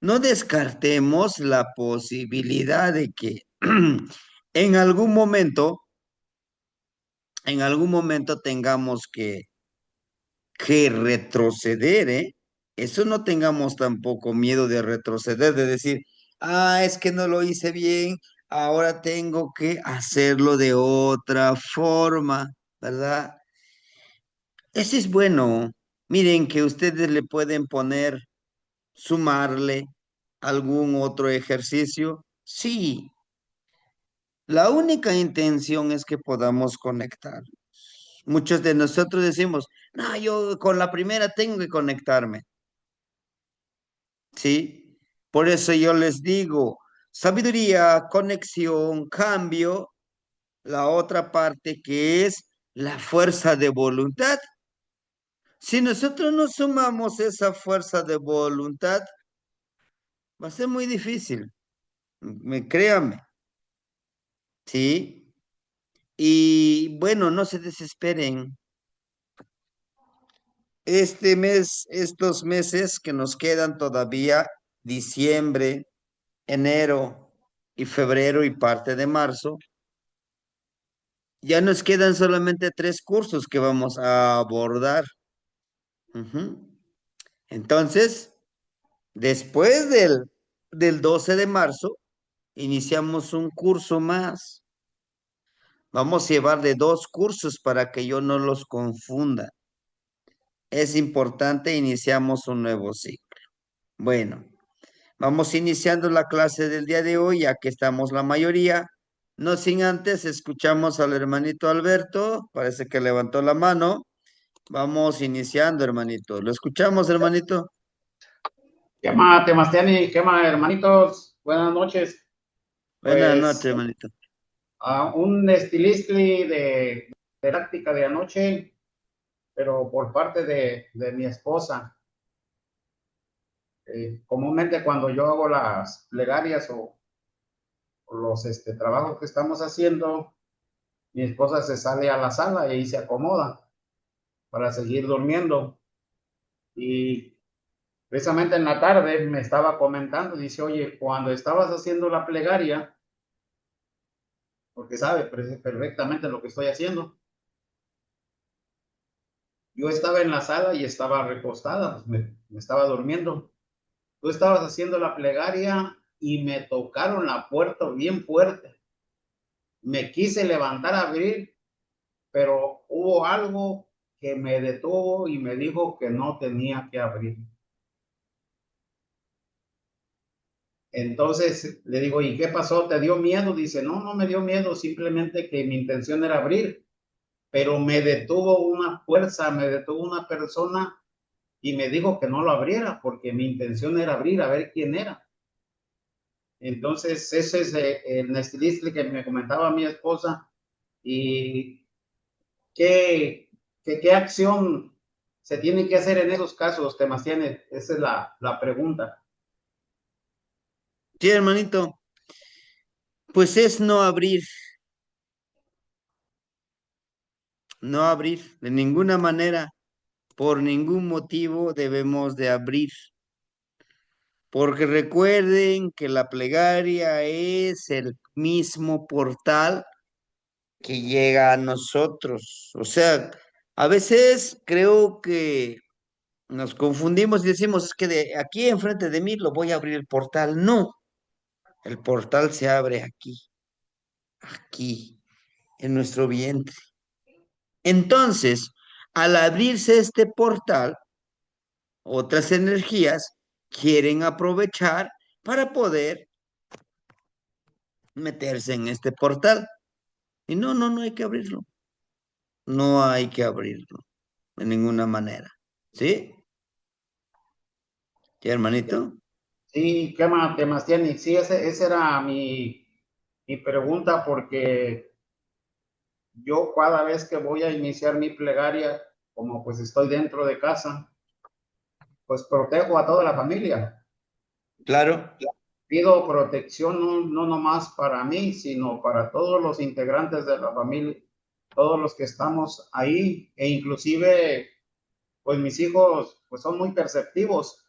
no descartemos la posibilidad de que en algún momento, en algún momento tengamos que retroceder, ¿eh? Eso no tengamos tampoco miedo de retroceder, de decir, es que no lo hice bien, ahora tengo que hacerlo de otra forma, ¿verdad? Ese es bueno. Miren que ustedes le pueden poner, sumarle algún otro ejercicio. Sí, la única intención es que podamos conectar. Muchos de nosotros decimos, no, yo con la primera tengo que conectarme. ¿Sí? Por eso yo les digo, sabiduría, conexión, cambio, la otra parte que es la fuerza de voluntad. Si nosotros no sumamos esa fuerza de voluntad, va a ser muy difícil, créanme, ¿sí? Y bueno, no se desesperen. Este mes, estos meses que nos quedan todavía, diciembre, enero y febrero y parte de marzo, ya nos quedan solamente 3 cursos que vamos a abordar. Ujú. Entonces, después del 12 de marzo, iniciamos un curso más. Vamos a llevar de 2 cursos para que yo no los confunda. Es importante, iniciamos un nuevo ciclo. Bueno, vamos iniciando la clase del día de hoy, ya que estamos la mayoría. No sin antes, escuchamos al hermanito Alberto, parece que levantó la mano. Vamos iniciando, hermanito. ¿Lo escuchamos, hermanito? ¿Qué más, Temastiani? ¿Qué más, hermanitos? Buenas noches. Buenas noches, Pues hermanito. un estilistli de práctica de anoche, pero por parte de mi esposa. Comúnmente cuando yo hago las plegarias o los trabajos que estamos haciendo, mi esposa se sale a la sala y ahí se acomoda para seguir durmiendo. Y precisamente en la tarde me estaba comentando, dice, oye, cuando estabas haciendo la plegaria, porque sabe perfectamente lo que estoy haciendo. Yo estaba en la sala y estaba recostada, pues me estaba durmiendo. Tú estabas haciendo la plegaria y me tocaron la puerta bien fuerte. Me quise levantar a abrir, pero hubo algo que me detuvo y me dijo que no tenía que abrir. Entonces le digo, ¿y qué pasó? ¿Te dio miedo? Dice, no, no me dio miedo, simplemente que mi intención era abrir, pero me detuvo una fuerza, me detuvo una persona y me dijo que no lo abriera porque mi intención era abrir a ver quién era. Entonces, ese es el estilista que me comentaba mi esposa y qué, qué acción se tiene que hacer en esos casos, Temastiane. Esa es la pregunta. Sí, hermanito. Pues es no abrir, no abrir. De ninguna manera, por ningún motivo debemos de abrir. Porque recuerden que la plegaria es el mismo portal que llega a nosotros. O sea, a veces creo que nos confundimos y decimos, es que de aquí enfrente de mí lo voy a abrir el portal. No, el portal se abre aquí, aquí, en nuestro vientre. Entonces, al abrirse este portal, otras energías quieren aprovechar para poder meterse en este portal. Y no, no, no hay que abrirlo. No hay que abrirlo de ninguna manera. ¿Sí? ¿Sí, hermanito? Sí, ¿qué más, Temastiane? Sí, esa era mi pregunta porque yo cada vez que voy a iniciar mi plegaria, como pues estoy dentro de casa, pues protejo a toda la familia. Claro. Pido protección no nomás para mí, sino para todos los integrantes de la familia, todos los que estamos ahí, e inclusive, pues mis hijos, pues son muy perceptivos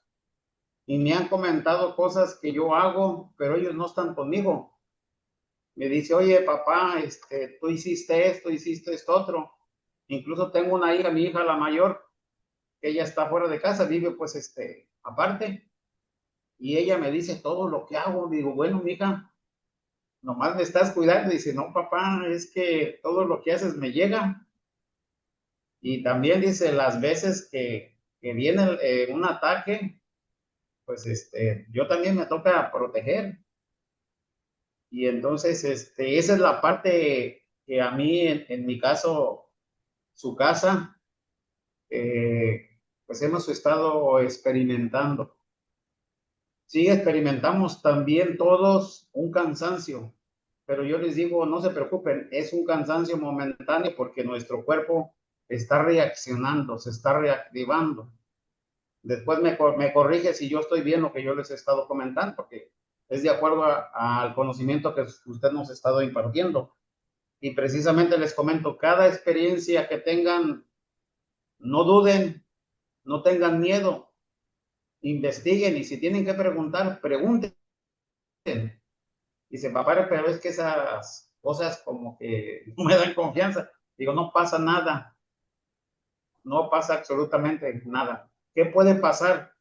y me han comentado cosas que yo hago, pero ellos no están conmigo. Me dice, oye, papá, tú hiciste esto otro. Incluso tengo una hija, mi hija la mayor, que ella está fuera de casa, vive pues aparte, y ella me dice todo lo que hago. Digo, bueno, mi hija, nomás me estás cuidando. Dice, no, papá, es que todo lo que haces me llega. Y también dice, las veces que viene un ataque, pues yo también me toca proteger. Y entonces, esa es la parte que a mí, en mi caso, su casa, pues hemos estado experimentando. Sí, experimentamos también todos un cansancio, pero yo les digo, no se preocupen, es un cansancio momentáneo porque nuestro cuerpo está reaccionando, se está reactivando. Después me corrige si yo estoy bien lo que yo les he estado comentando, porque es de acuerdo al conocimiento que usted nos ha estado impartiendo. Y precisamente les comento, cada experiencia que tengan, no duden, no tengan miedo, investiguen y si tienen que preguntar, pregunten. Dice, papá, pero es que esas cosas como que no me dan confianza. Digo, no pasa nada, no pasa absolutamente nada. ¿Qué puede pasar?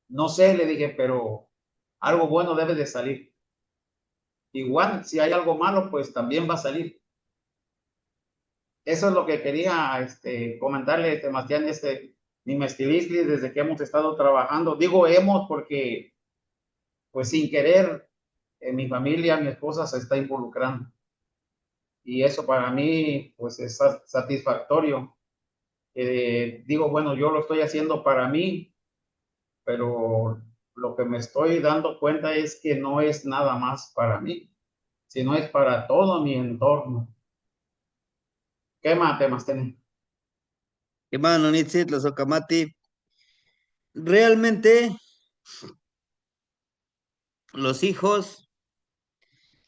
No sé, le dije, pero algo bueno debe de salir. Igual, si hay algo malo, pues también va a salir. Eso es lo que quería comentarle, Sebastián, mi Mestilisli, desde que hemos estado trabajando. Digo hemos porque, pues sin querer, mi familia, mi esposa se está involucrando. Y eso para mí, pues es satisfactorio. Digo, bueno, yo lo estoy haciendo para mí, pero lo que me estoy dando cuenta es que no es nada más para mí, sino es para todo mi entorno. ¿Qué más temas tenés? Hermano Nitzit, los Okamati, realmente los hijos,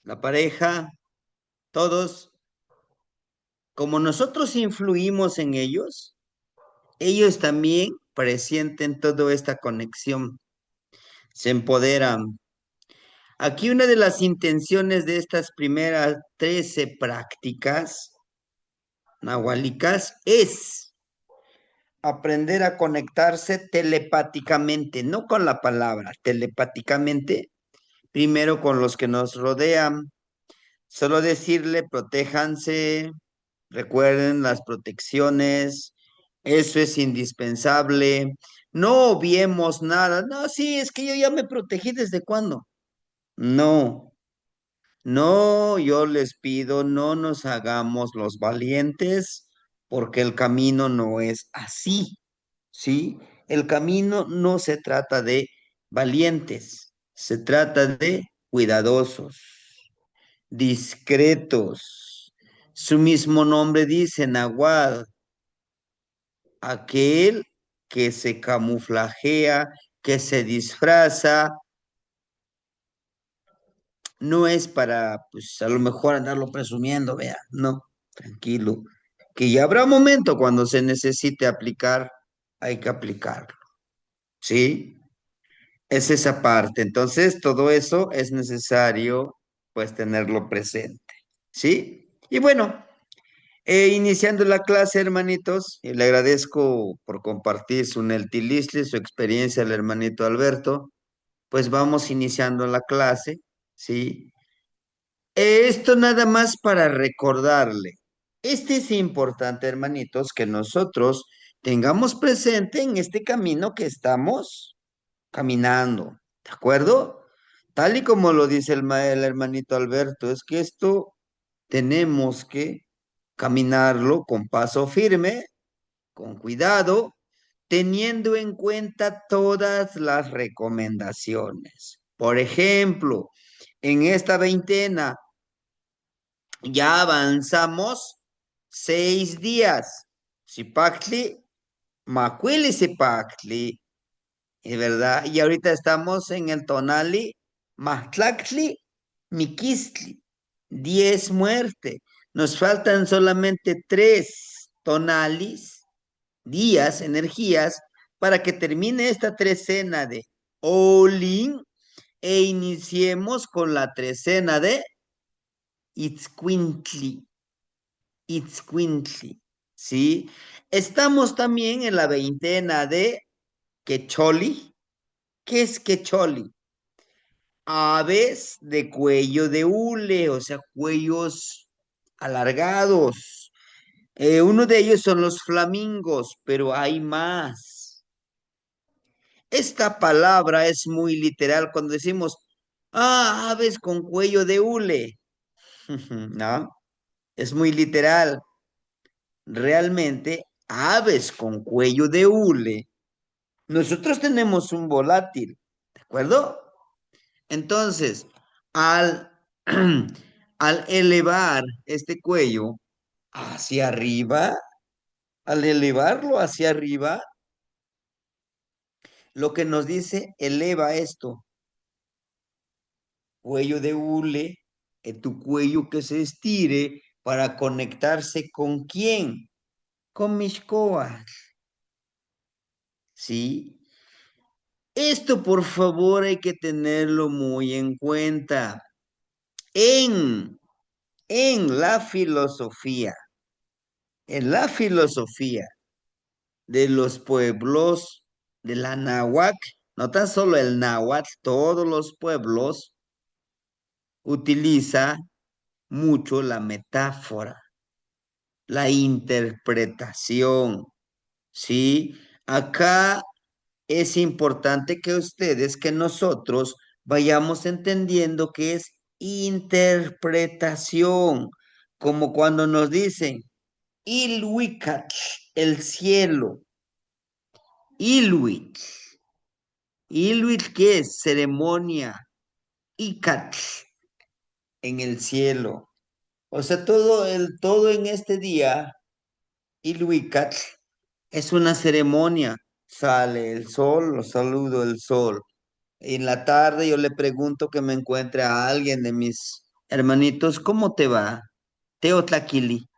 la pareja, todos, como nosotros influimos en ellos también presienten toda esta conexión, se empoderan. Aquí una de las intenciones de estas primeras 13 prácticas nahuálicas es aprender a conectarse telepáticamente, no con la palabra, telepáticamente, primero con los que nos rodean. Solo decirle, protéjanse, recuerden las protecciones, eso es indispensable. No obviemos nada. No, sí, es que yo ya me protegí desde cuándo. No, no, yo les pido, no nos hagamos los valientes, porque el camino no es así, ¿sí? El camino no se trata de valientes, se trata de cuidadosos, discretos. Su mismo nombre dice, Nahual, aquel que se camuflajea, que se disfraza, no es para, pues, a lo mejor andarlo presumiendo, vea, no, tranquilo, que ya habrá momento cuando se necesite aplicar, hay que aplicarlo, ¿sí? Es esa parte. Entonces, todo eso es necesario, pues, tenerlo presente, ¿sí? Y bueno. Iniciando la clase, hermanitos, y le agradezco por compartir su Neltilisli, su experiencia al hermanito Alberto. Pues vamos iniciando la clase, ¿sí? Esto nada más para recordarle. Este es importante, hermanitos, que nosotros tengamos presente en este camino que estamos caminando, ¿de acuerdo? Tal y como lo dice el hermanito Alberto, es que esto tenemos que caminarlo con paso firme, con cuidado, teniendo en cuenta todas las recomendaciones. Por ejemplo, en esta veintena ya avanzamos 6 días. Zipactli, Macuili Zipactli, es verdad. Y ahorita estamos en el tonali, Mahtlactli, Miquistli. 10 muertes. Nos faltan solamente 3 tonalis, días, energías, para que termine esta trecena de Olin e iniciemos con la trecena de Itzcuintli. Itzcuintli, ¿sí? Estamos también en la veintena de Quecholi. ¿Qué es Quecholi? Aves de cuello de hule, o sea, cuellos alargados. Uno de ellos son los flamingos, pero hay más. Esta palabra es muy literal cuando decimos, aves con cuello de hule. No, es muy literal. Realmente, aves con cuello de hule. Nosotros tenemos un volátil, ¿de acuerdo? Entonces, al, al elevar este cuello hacia arriba, al elevarlo hacia arriba, lo que nos dice, eleva esto, cuello de hule, tu cuello que se estire para conectarse con quién, con Mishkoach, ¿sí? Esto, por favor, hay que tenerlo muy en cuenta. En, en la filosofía, en la filosofía de los pueblos de la náhuatl, no tan solo el náhuatl, todos los pueblos utiliza mucho la metáfora, la interpretación, ¿sí? Acá es importante que ustedes, que nosotros vayamos entendiendo que es interpretación, como cuando nos dicen, Ilhuicatl, el cielo, Ilhuitl, Ilhuitl, ¿qué es? Ceremonia, Icatl, en el cielo. O sea, todo en este día, Ilhuicatl, es una ceremonia. Sale el sol, lo saludo el sol. En la tarde yo le pregunto que me encuentre a alguien de mis hermanitos, ¿cómo te va? Teotlaquili,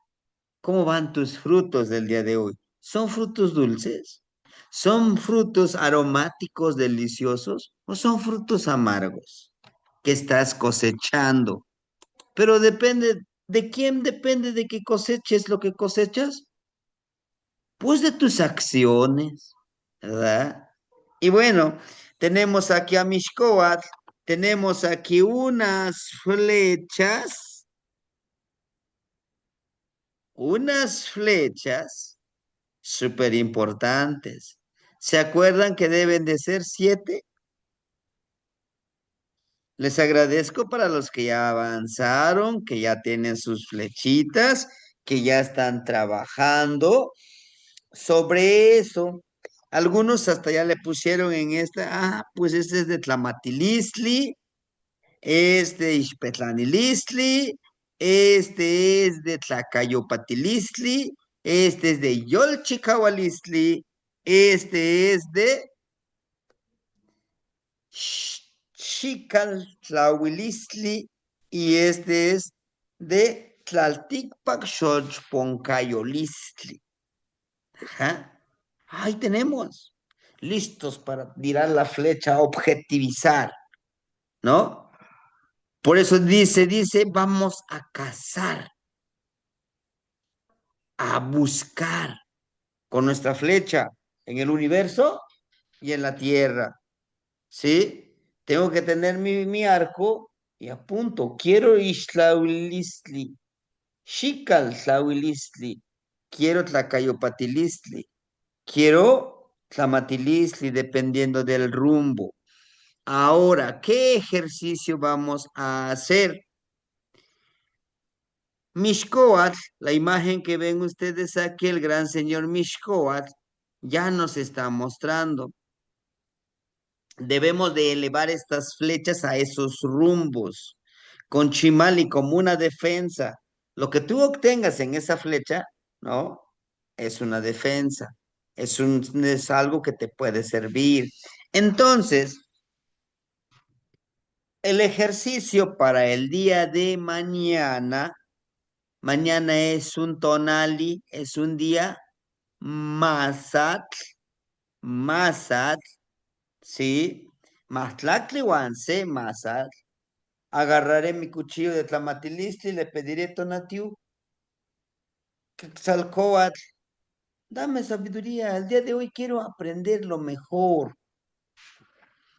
¿cómo van tus frutos del día de hoy? ¿Son frutos dulces? ¿Son frutos aromáticos deliciosos? ¿O son frutos amargos que estás cosechando? Pero depende, ¿de quién depende de que coseches lo que cosechas? Pues de tus acciones, ¿verdad? Y bueno, tenemos aquí a Mishkoat, tenemos aquí unas flechas súper importantes. ¿Se acuerdan que deben de ser 7? Les agradezco para los que ya avanzaron, que ya tienen sus flechitas, que ya están trabajando sobre eso. Algunos hasta ya le pusieron en esta, pues este es de Tlamatilistli, este Ixpetlanilistli, este es de Tlacayopatilistli, este es de Yolchicahualistli, este es de Xicaltlahuilistli y este es de Tlalticpac Xochponcayolistli. Ajá. Ahí tenemos, listos para tirar la flecha, objetivizar, ¿no? Por eso dice, vamos a cazar, a buscar con nuestra flecha en el universo y en la tierra, ¿sí? Tengo que tener mi arco y apunto, quiero Ixtlauilistli, Xikal Tlauilistli, quiero Tlacayopatilistli, quiero Tlamatilistli, dependiendo del rumbo. Ahora, ¿qué ejercicio vamos a hacer? Mishkoat, la imagen que ven ustedes aquí, el gran señor Mishkoat, ya nos está mostrando. Debemos de elevar estas flechas a esos rumbos, con Chimali como una defensa. Lo que tú obtengas en esa flecha, ¿no? Es una defensa, es algo que te puede servir. Entonces, el ejercicio para el día de mañana. Mañana es un tonali, es un día masat, Masat, sí, Mastlactlihuanse, Masat. Agarraré mi cuchillo de tlamatilistli y le pediré tonatiu, Quetzalcóatl, dame sabiduría. El día de hoy quiero aprender lo mejor.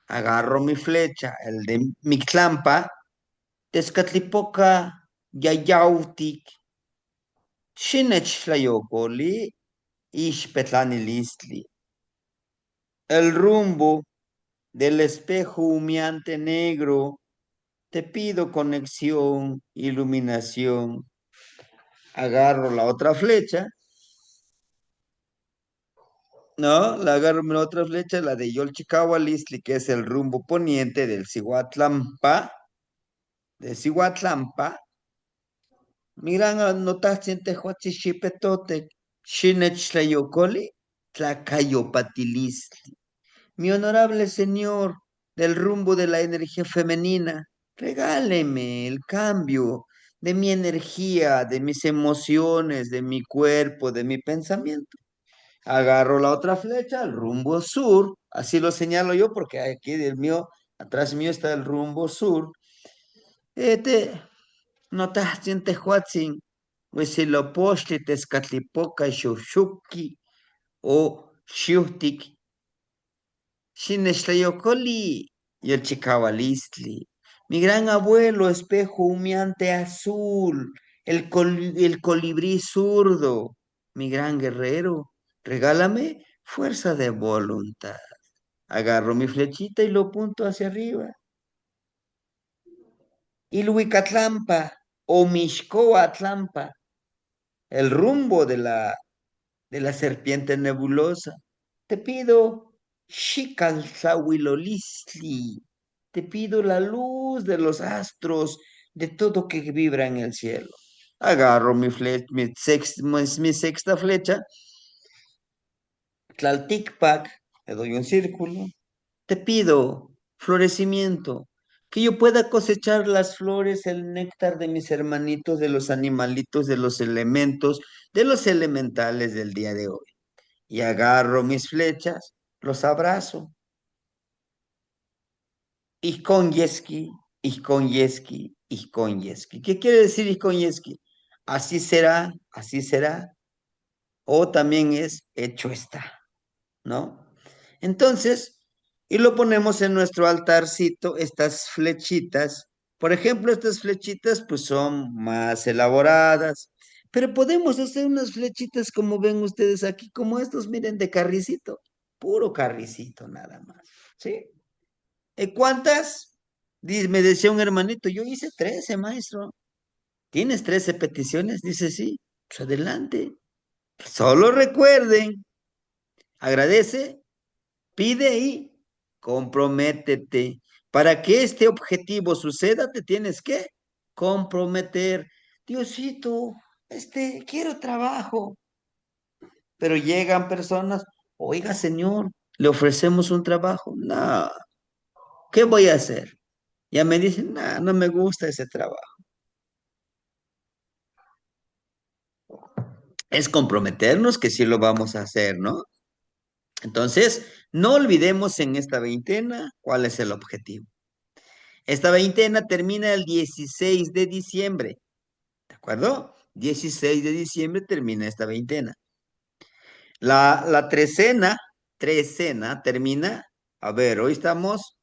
Agarro mi flecha, el de Mictlampa, Tezcatlipoca, Yayautic, Xinechlayocoli, Ixpetlanilistli. El rumbo del espejo humeante negro, te pido conexión, iluminación. Agarro la otra flecha, ¿no? La agarro la otra flecha, la de Yolchicahualistli, que es el rumbo poniente del Cihuatlampa, de Cihuatlampa. Miran notaste en Tehuachichipetote, Xinechlayocoli, Tlacayopatilistli. Mi honorable señor del rumbo de la energía femenina, regáleme el cambio de mi energía, de mis emociones, de mi cuerpo, de mi pensamiento. Agarro la otra flecha, el rumbo sur, así lo señalo yo porque aquí del mío, atrás mío está el rumbo sur. Este, no te sientes huatzin, huesilopochtli, tezcatlipoca, xuxuki o xiuhtic. Xinextlayocoli y el Chicawalistli. Mi gran abuelo, espejo humeante azul, el colibrí zurdo, mi gran guerrero, regálame fuerza de voluntad. Agarro mi flechita y lo apunto hacia arriba. Ilhuicatlampa o Mixcoatlampa, el rumbo de la serpiente nebulosa. Te pido, Xicalzahuilolistli, te pido la luz de los astros, de todo que vibra en el cielo. Agarro mi sexta flecha, Tlalticpac, le doy un círculo. Te pido florecimiento, que yo pueda cosechar las flores, el néctar de mis hermanitos, de los animalitos, de los elementos, de los elementales del día de hoy. Y agarro mis flechas, los abrazo. Iskonyeski, Iskonyeski, Iskonyeski. ¿Qué quiere decir Iskonyeski? Así será, o también es hecho está, ¿no? Entonces, y lo ponemos en nuestro altarcito, estas flechitas. Por ejemplo, estas flechitas pues son más elaboradas, pero podemos hacer unas flechitas como ven ustedes aquí, como estos, miren, de carricito, puro carricito nada más, ¿sí? ¿Cuántas? Me decía un hermanito, yo hice 13, maestro. ¿Tienes 13 peticiones? Dice, sí, pues adelante. Solo recuerden, agradece, pide y comprométete. Para que este objetivo suceda, te tienes que comprometer. Diosito, quiero trabajo. Pero llegan personas, oiga, señor, le ofrecemos un trabajo. No, ¿qué voy a hacer? Ya me dicen, no, no me gusta ese trabajo. Es comprometernos que sí lo vamos a hacer, ¿no? Entonces, no olvidemos en esta veintena cuál es el objetivo. Esta veintena termina el 16 de diciembre, ¿de acuerdo? 16 de diciembre termina esta veintena. La trecena termina, a ver, hoy estamos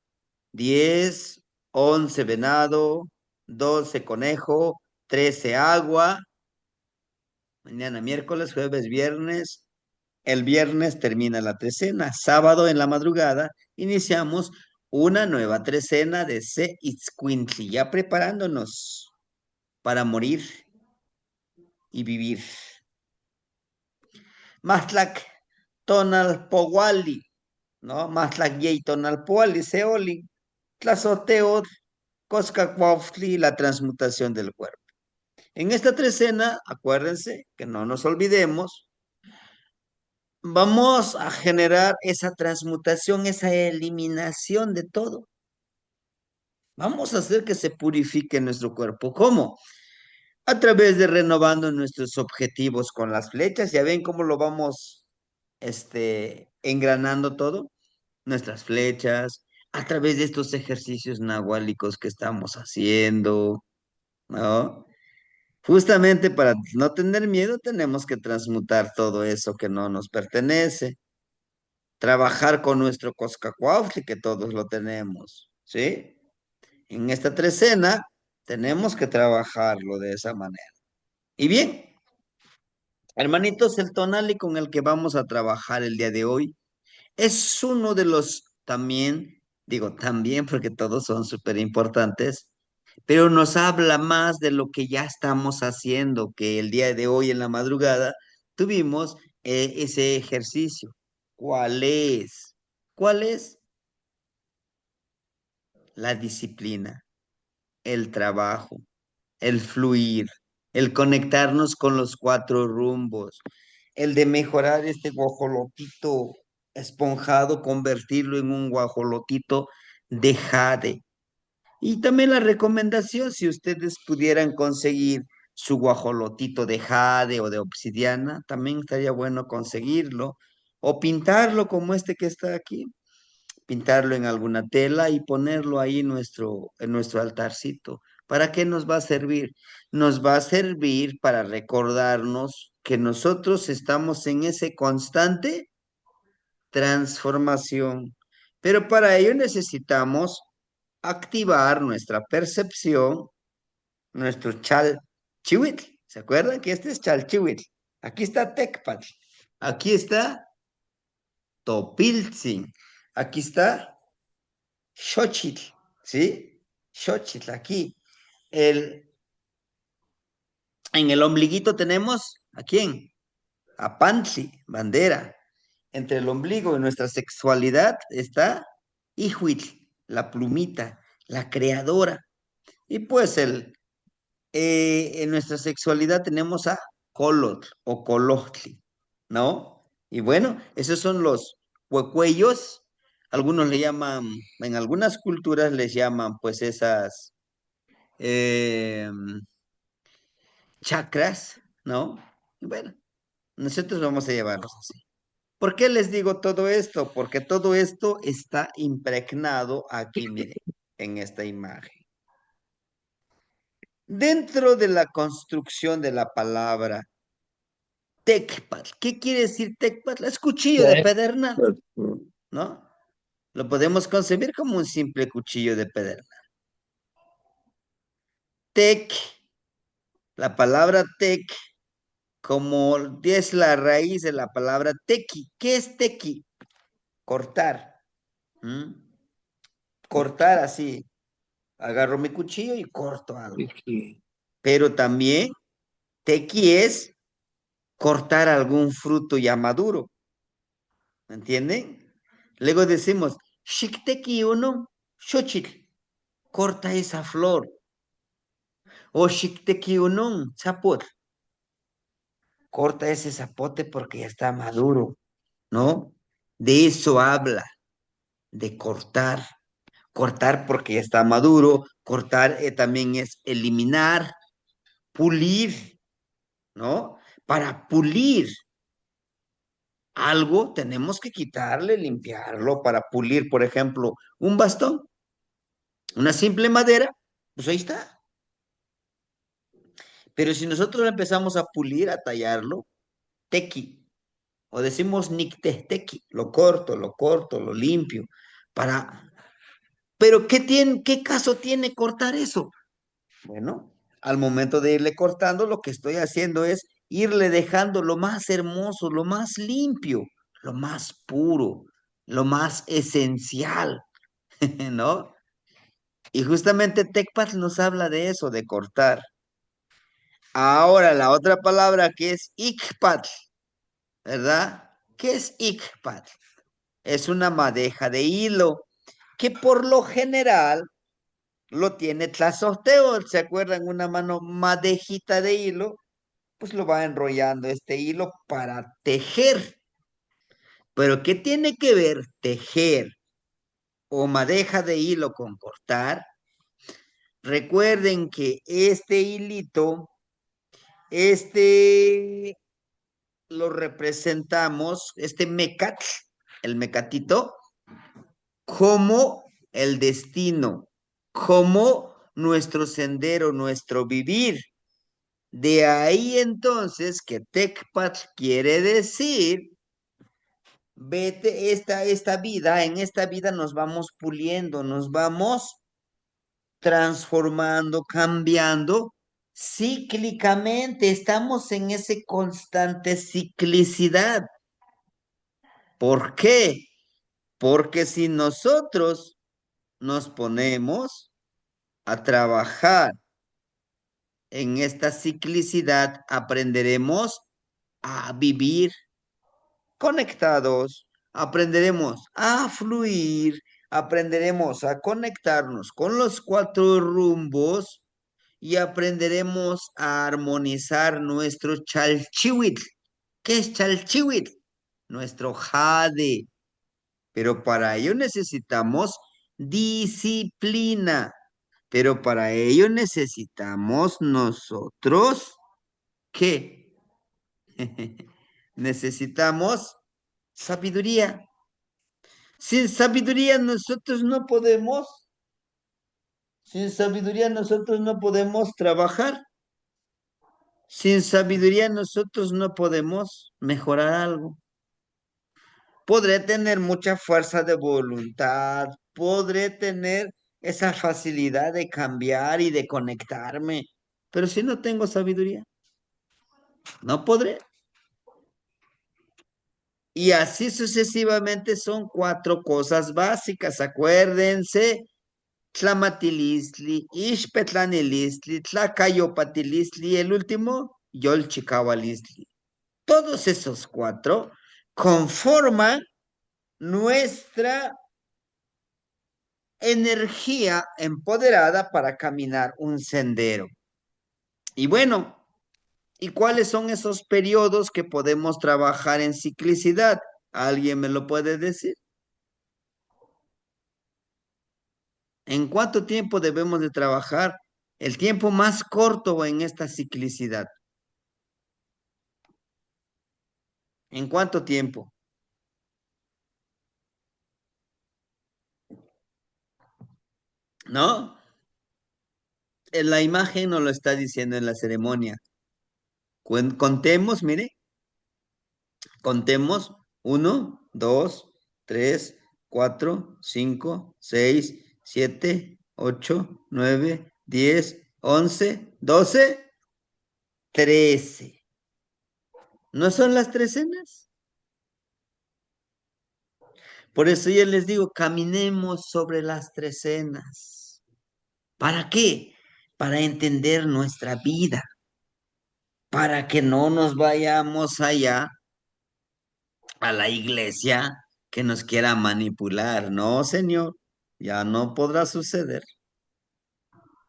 10, 11 venado, 12 conejo, 13 agua, mañana miércoles, jueves, viernes. El viernes termina la trecena. Sábado en la madrugada iniciamos una nueva trecena de Se'itzcuintli, ya preparándonos para morir y vivir. Maslac Tonalpowali, ¿no? Maslac Yei Tonalpowali, Seoli, Tlazoteo, Coscacuautli, la transmutación del cuerpo. En esta trecena, acuérdense que no nos olvidemos, vamos a generar esa transmutación, esa eliminación de todo. Vamos a hacer que se purifique nuestro cuerpo. ¿Cómo? A través de renovando nuestros objetivos con las flechas. Ya ven cómo lo vamos engranando todo, nuestras flechas, a través de estos ejercicios nahuálicos que estamos haciendo, ¿no? Justamente para no tener miedo tenemos que transmutar todo eso que no nos pertenece, trabajar con nuestro Coscacuautli, que todos lo tenemos, ¿sí? En esta trecena tenemos que trabajarlo de esa manera. Y bien, hermanitos, el tonali con el que vamos a trabajar el día de hoy es uno de los también, digo también porque todos son súper importantes, pero nos habla más de lo que ya estamos haciendo, que el día de hoy en la madrugada tuvimos ese ejercicio. ¿Cuál es? ¿Cuál es? La disciplina, el trabajo, el fluir, el conectarnos con los cuatro rumbos, el de mejorar este guajolotito esponjado, convertirlo en un guajolotito de jade. Y también la recomendación, si ustedes pudieran conseguir su guajolotito de jade o de obsidiana, también estaría bueno conseguirlo, o pintarlo como este que está aquí, pintarlo en alguna tela y ponerlo ahí en nuestro altarcito. ¿Para qué nos va a servir? Nos va a servir para recordarnos que nosotros estamos en ese constante transformación. Pero para ello necesitamos activar nuestra percepción, nuestro chalchihuitl. ¿Se acuerdan que este es chalchihuitl? Aquí está Tecpat. Aquí está Topiltzin. Aquí está Xochitl. ¿Sí? Xochitl, aquí. El, en el ombliguito tenemos, ¿a quién? A Pantli, bandera. Entre el ombligo y nuestra sexualidad está Ihuitl, la plumita, la creadora. Y pues en nuestra sexualidad tenemos a Colotl o Colotli, ¿no? Y bueno, esos son los huecuellos. Algunos le llaman, en algunas culturas les llaman pues esas eh, chakras, ¿no? Y bueno, nosotros vamos a llevarlos así. ¿Por qué les digo todo esto? Porque todo esto está impregnado aquí, miren, en esta imagen. Dentro de la construcción de la palabra Tecpat, ¿qué quiere decir Tecpat? Es cuchillo de pedernal, ¿no? Lo podemos concebir como un simple cuchillo de pedernal. Tec, la palabra tec, como es la raíz de la palabra tequi. ¿Qué es tequi? Cortar. ¿Mm? Cortar así. Agarro mi cuchillo y corto algo. Pero también tequi es cortar algún fruto ya maduro. ¿Me entienden? Luego decimos, Xikteki uno, xochitl, corta esa flor. O Xikteki unun, zapot, corta ese zapote porque ya está maduro, ¿no? De eso habla, de cortar. Cortar porque ya está maduro, cortar también es eliminar, pulir, ¿no? Para pulir algo tenemos que quitarle, limpiarlo, para pulir, por ejemplo, un bastón, una simple madera, pues ahí está. Pero si nosotros empezamos a pulir, a tallarlo, tequi, o decimos nictetequi, lo corto, lo limpio, para... Pero ¿qué caso tiene cortar eso? Bueno, al momento de irle cortando, lo que estoy haciendo es irle dejando lo más hermoso, lo más limpio, lo más puro, lo más esencial, ¿no? Y justamente Tecpat nos habla de eso, de cortar. Ahora, la otra palabra que es Ikpat, ¿verdad? ¿Qué es Ikpat? Es una madeja de hilo que por lo general lo tiene Tlazosteo. ¿Se acuerdan? Una mano madejita de hilo, pues lo va enrollando este hilo para tejer. Pero ¿qué tiene que ver tejer o madeja de hilo con cortar? Recuerden que este hilito, este lo representamos, este mecat, el mecatito, como el destino, como nuestro sendero, nuestro vivir. De ahí entonces que Tecpat quiere decir, vete esta vida, en esta vida nos vamos puliendo, nos vamos transformando, cambiando cíclicamente, estamos en ese constante ciclicidad. ¿Por qué? Porque si nosotros nos ponemos a trabajar en esta ciclicidad, aprenderemos a vivir conectados, aprenderemos a fluir, aprenderemos a conectarnos con los cuatro rumbos y aprenderemos a armonizar nuestro chalchihuitl. ¿Qué es chalchihuitl? Nuestro jade. Pero para ello necesitamos disciplina. Pero para ello necesitamos nosotros, ¿qué? Necesitamos sabiduría. Sin sabiduría nosotros no podemos, sin sabiduría nosotros no podemos trabajar. Sin sabiduría nosotros no podemos mejorar algo. Podré tener mucha fuerza de voluntad, podré tener esa facilidad de cambiar y de conectarme, pero si no tengo sabiduría, no podré. Y así sucesivamente son cuatro cosas básicas, acuérdense. Tlamatilistli, Ixpetlanilistli, Tlacayopatilistli, el último, Yolchicaualistli. Todos esos cuatro conforman nuestra energía empoderada para caminar un sendero. Y bueno, ¿y cuáles son esos periodos que podemos trabajar en ciclicidad? ¿Alguien me lo puede decir? ¿En cuánto tiempo debemos de trabajar? El tiempo más corto en esta ciclicidad. ¿En cuánto tiempo? ¿No? En la imagen nos lo está diciendo en la ceremonia. Contemos, mire, contemos. 1, 2, 3, 4, 5, 6, 7, 8, 9, 10, 11, 12, 13. ¿No son las trecenas? Por eso yo les digo, caminemos sobre las trecenas. ¿Para qué? Para entender nuestra vida, para que no nos vayamos allá a la iglesia que nos quiera manipular. No, señor, ya no podrá suceder.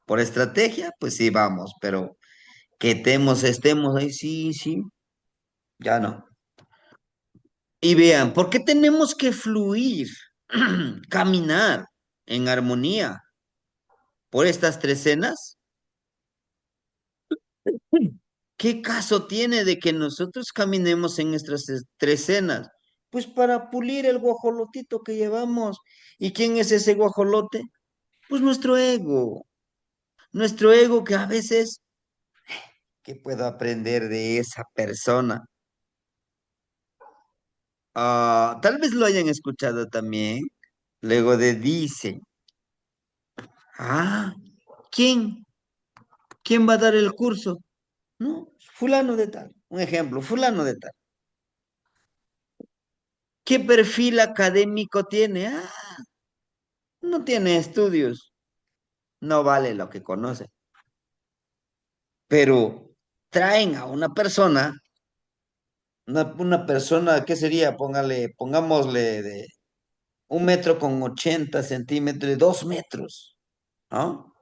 Por estrategia, pues sí, vamos, pero que estemos ahí, sí, sí, ya no. Y vean, ¿por qué tenemos que fluir, caminar en armonía por estas trecenas? ¿Qué caso tiene de que nosotros caminemos en nuestras trecenas? Pues para pulir el guajolotito que llevamos. ¿Y quién es ese guajolote? Pues nuestro ego. Nuestro ego que a veces, ¿qué puedo aprender de esa persona? Tal vez lo hayan escuchado también. Luego de dice, ah, ¿quién? ¿Quién va a dar el curso? No, fulano de tal. Un ejemplo, fulano de tal. ¿Qué perfil académico tiene? No tiene estudios. No vale lo que conoce. Pero traen a una persona, ¿qué sería? Pongámosle de 1 metro con 80 centímetros, de 2 metros, ¿no?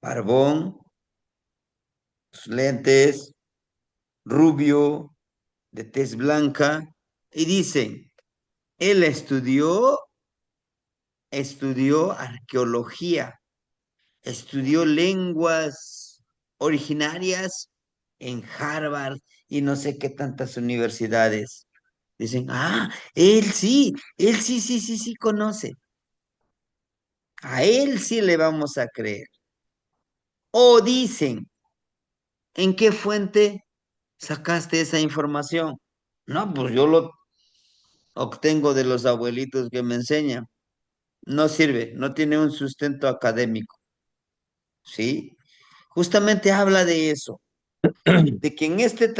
Barbón, lentes, rubio, de tez blanca, y dicen, él estudió arqueología, estudió lenguas originarias en Harvard y no sé qué tantas universidades. Dicen, él sí, sí, sí, sí conoce. A él sí le vamos a creer. O dicen, ¿en qué fuente sacaste esa información? No, pues yo lo obtengo de los abuelitos que me enseñan. No sirve, no tiene un sustento académico, ¿sí? Justamente habla de eso, de que en este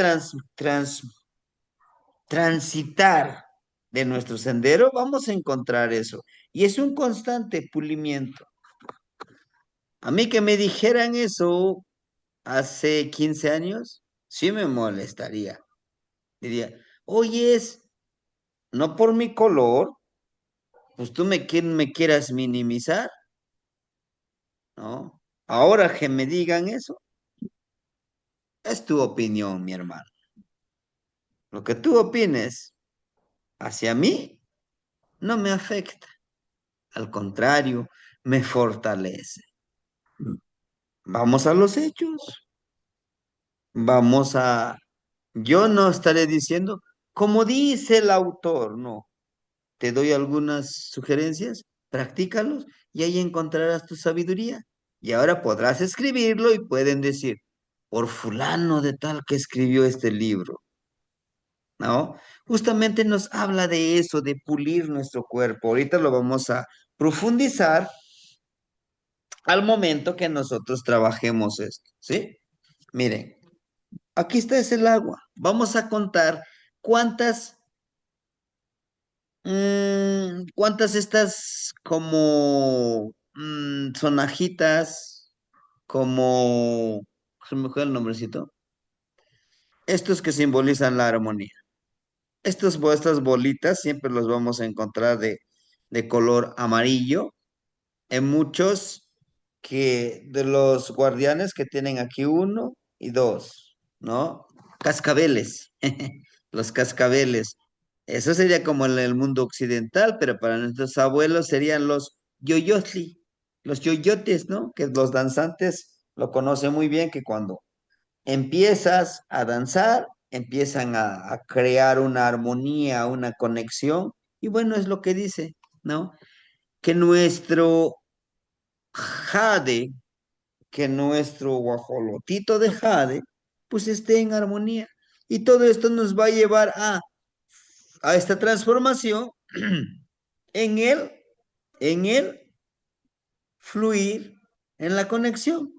transitar de nuestro sendero vamos a encontrar eso. Y es un constante pulimiento. A mí que me dijeran eso hace 15 años, sí me molestaría. Diría, oye, no por mi color, pues tú me quieras minimizar, ¿no? Ahora que me digan eso, es tu opinión, mi hermano. Lo que tú opines hacia mí no me afecta. Al contrario, me fortalece. Vamos a los hechos. Vamos a... Yo no estaré diciendo, como dice el autor, no. Te doy algunas sugerencias, practícalos y ahí encontrarás tu sabiduría. Y ahora podrás escribirlo y pueden decir, por fulano de tal que escribió este libro, ¿no? Justamente nos habla de eso, de pulir nuestro cuerpo. Ahorita lo vamos a profundizar al momento que nosotros trabajemos esto, ¿sí? Miren, aquí está es el agua. Vamos a contar cuántas, cuántas estas como sonajitas, como, se me fue el nombrecito, estos que simbolizan la armonía. Estas bolitas siempre los vamos a encontrar de color amarillo en muchos de los guardianes que tienen aquí uno y dos, ¿no? Cascabeles, los cascabeles. Eso sería como en el mundo occidental, pero para nuestros abuelos serían los yoyotli, los yoyotes, ¿no? Que los danzantes lo conocen muy bien, que cuando empiezas a danzar, empiezan a crear una armonía, una conexión, y bueno, es lo que dice, ¿no? Que nuestro jade, que nuestro guajolotito de jade, pues esté en armonía. Y todo esto nos va a llevar a esta transformación en el fluir, en la conexión.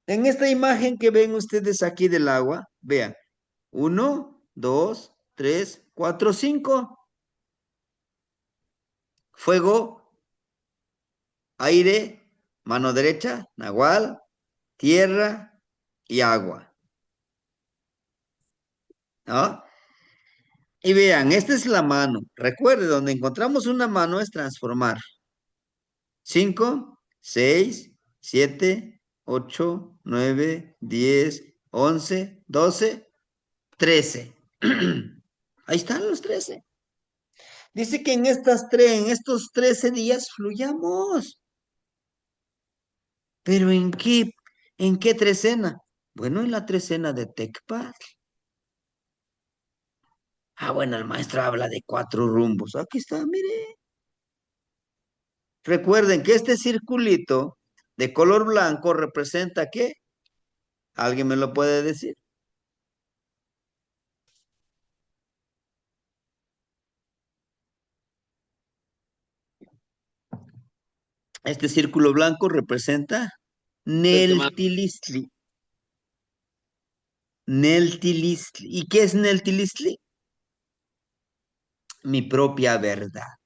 En esta imagen que ven ustedes aquí del agua, vean, uno, dos, tres, cuatro, cinco. Fuego, aire, mano derecha, nahual, tierra y agua, ¿no? Y vean, esta es la mano. Recuerde, donde encontramos una mano es transformar. 5, 6, 7, 8, 9, 10, 11, 12, 13. Ahí están los 13. Dice que en estos 13 días fluyamos. ¿Pero en qué trecena? Bueno, en la trecena de Tecpat. Ah, bueno, el maestro habla de cuatro rumbos. Aquí está, mire. Recuerden que este circulito de color blanco representa ¿qué? ¿Alguien me lo puede decir? Este círculo blanco representa Séptima, Neltilistli. Neltilistli. ¿Y qué es Neltilistli? Mi propia verdad,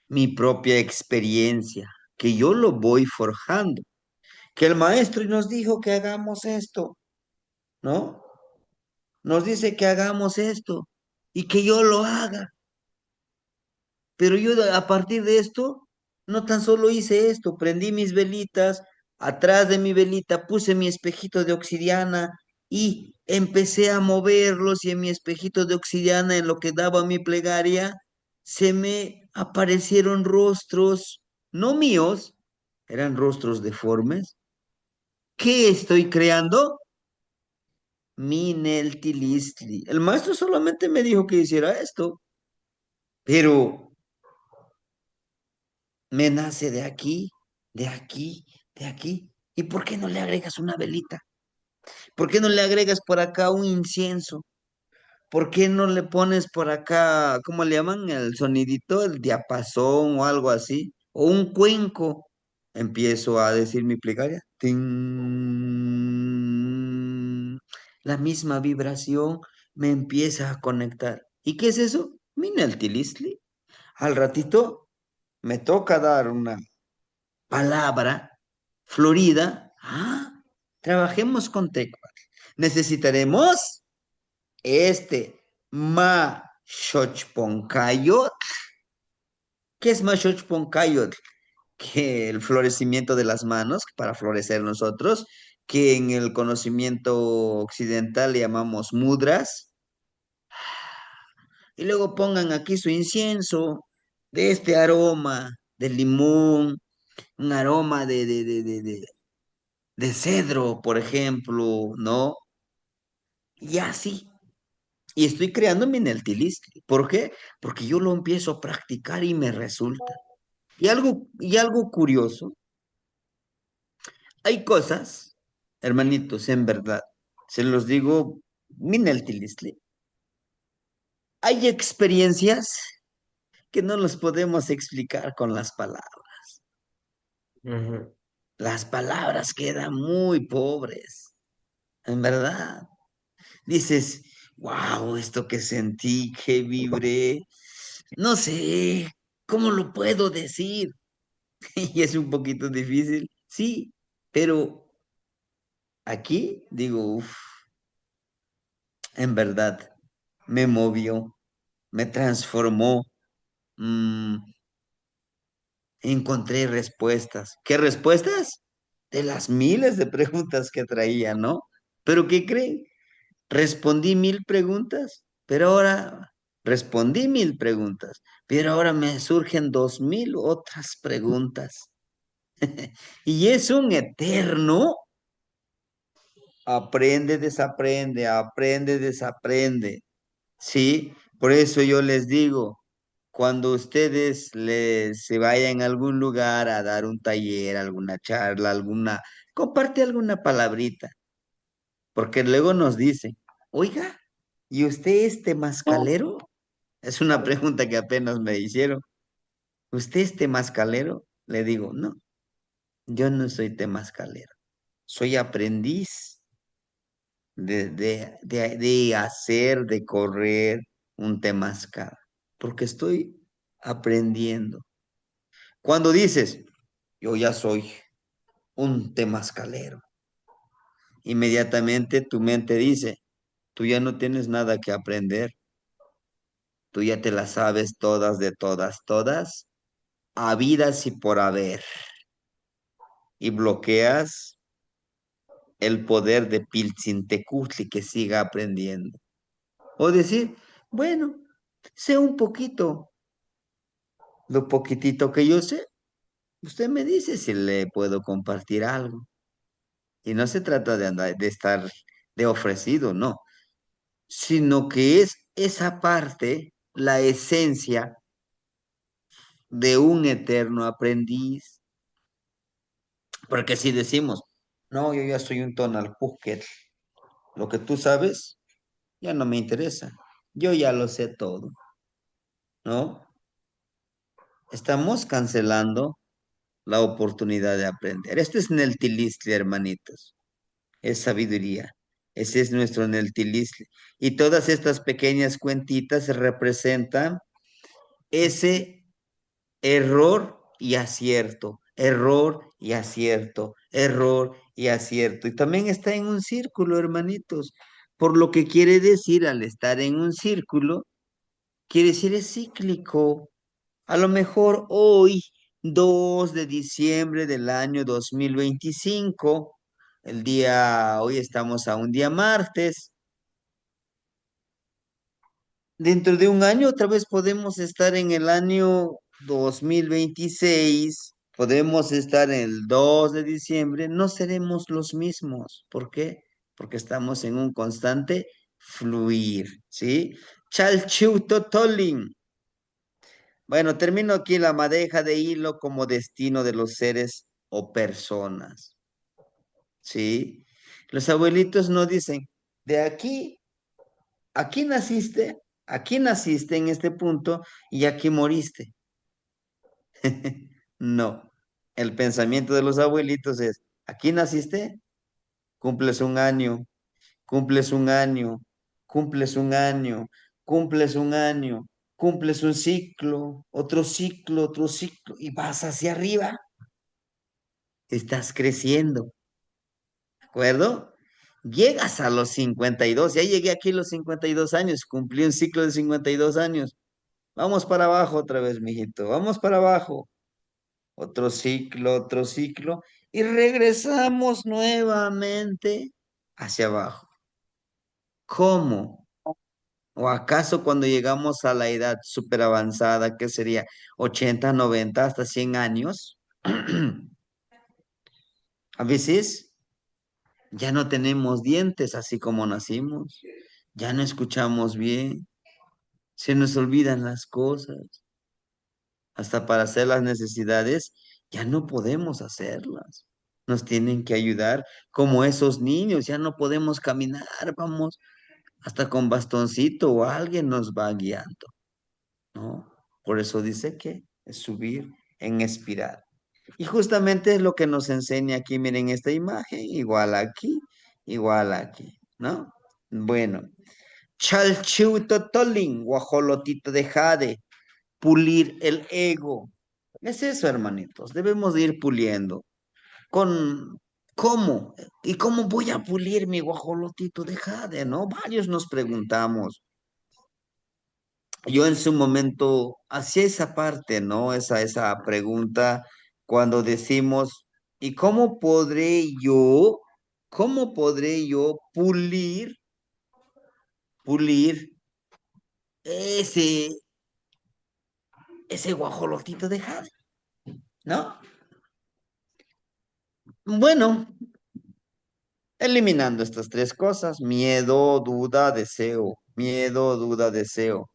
mi propia experiencia, que yo lo voy forjando. Que el maestro nos dijo que hagamos esto, ¿no? Nos dice que hagamos esto y que yo lo haga. Pero yo a partir de esto, no tan solo hice esto, prendí mis velitas, atrás de mi velita puse mi espejito de obsidiana y empecé a moverlos y en mi espejito de obsidiana, en lo que daba mi plegaria, se me aparecieron rostros, no míos, eran rostros deformes. ¿Qué estoy creando? Mineltilistli. El maestro solamente me dijo que hiciera esto, pero me nace de aquí, de aquí, de aquí. ¿Y por qué no le agregas una velita? ¿Por qué no le agregas por acá un incienso? ¿Por qué no le pones por acá, cómo le llaman, el sonidito, el diapasón o algo así? O un cuenco. Empiezo a decir mi plegaria. Tin. La misma vibración me empieza a conectar. ¿Y qué es eso? Mineltilistli. Al ratito me toca dar una palabra florida. Ah, trabajemos con teclas. Necesitaremos este Ma Xochponcayot. ¿Qué es Ma Xochponcayot? Que el florecimiento de las manos, para florecer nosotros, que en el conocimiento occidental le llamamos mudras. Y luego pongan aquí su incienso de este aroma de limón, un aroma de cedro, por ejemplo, ¿no? Y así. Y estoy creando mi Neltilist. ¿Por qué? Porque yo lo empiezo a practicar y me resulta. Y algo curioso, hay cosas, hermanitos, en verdad, se los digo, mi Neltilist, hay experiencias que no los podemos explicar con las palabras. Ujú. Las palabras quedan muy pobres, en verdad. Dices, wow, esto que sentí, que vibré, no sé, ¿cómo lo puedo decir? Y es un poquito difícil, sí, pero aquí digo, uf, en verdad, me movió, me transformó, mm, encontré respuestas. ¿Qué respuestas? De las miles de preguntas que traía, ¿no? Pero ¿qué creen? Respondí 1000 preguntas, pero ahora respondí 1000 preguntas, pero ahora me surgen 2000 otras preguntas. Y es un eterno aprende, desaprende, aprende, desaprende. Sí, por eso yo les digo, cuando ustedes se vayan a algún lugar a dar un taller, alguna charla, comparte alguna palabrita, porque luego nos dicen, oiga, ¿y usted es temascalero? Es una pregunta que apenas me hicieron. ¿Usted es temascalero? Le digo, no, yo no soy temascalero, soy aprendiz de hacer, de correr un temazcal, porque estoy aprendiendo. Cuando dices, yo ya soy un temazcalero, inmediatamente tu mente dice, tú ya no tienes nada que aprender, tú ya te las sabes todas de todas, todas, habidas y por haber, y bloqueas el poder de Piltzintecutli que siga aprendiendo. O decir, bueno, sé un poquito, lo poquitito que yo sé, usted me dice si le puedo compartir algo. Y no se trata de andar, de estar de ofrecido, no, sino que es esa parte, la esencia de un eterno aprendiz. Porque si decimos, no, yo ya soy un tonalpúquetl, lo que tú sabes ya no me interesa, yo ya lo sé todo, ¿no? Estamos cancelando la oportunidad de aprender. Esto es Neltilistli, hermanitos. Es sabiduría. Ese es nuestro Neltilistli. Y todas estas pequeñas cuentitas representan ese error y acierto, error y acierto, error y acierto. Y también está en un círculo, hermanitos. Por lo que quiere decir al estar en un círculo, quiere decir es cíclico. A lo mejor hoy, 2 de diciembre del año 2025, hoy estamos a un día martes, dentro de un año otra vez podemos estar en el año 2026, podemos estar en el 2 de diciembre, no seremos los mismos. ¿Por qué? porque estamos en un constante fluir, ¿sí? Chalchiutotolin. Bueno, termino aquí la madeja de hilo como destino de los seres o personas, ¿sí? Los abuelitos no dicen, de aquí naciste en este punto y aquí moriste. No, el pensamiento de los abuelitos es, aquí naciste, cumples un año, cumples un año, cumples un año, cumples un año, cumples un ciclo, otro ciclo, y vas hacia arriba, estás creciendo, ¿de acuerdo? Llegas a los 52, ya llegué aquí a los 52 años, cumplí un ciclo de 52 años. Vamos para abajo otra vez, mijito, vamos para abajo. Otro ciclo, y regresamos nuevamente hacia abajo. ¿Cómo? ¿O acaso cuando llegamos a la edad súper avanzada, que sería 80, 90, hasta 100 años, a veces ya no tenemos dientes así como nacimos, ya no escuchamos bien, se nos olvidan las cosas, hasta para hacer las necesidades ya no podemos hacerlas. Nos tienen que ayudar como esos niños, ya no podemos caminar, vamos hasta con bastoncito o alguien nos va guiando, ¿no? Por eso dice que es subir en espiral. Y justamente es lo que nos enseña aquí, miren esta imagen, igual aquí, ¿no? Bueno, chalchiutotolin, guajolotito de jade, pulir el ego. Es eso, hermanitos, debemos de ir puliendo. ¿Con cómo? ¿Y cómo voy a pulir mi guajolotito de jade, no? Varios nos preguntamos. Yo en su momento hacía esa parte, ¿no? Esa pregunta cuando decimos, ¿y cómo podré yo pulir ese, ese guajolotito de jade, ¿no? Bueno, eliminando estas tres cosas, miedo, duda, deseo, miedo, duda, deseo.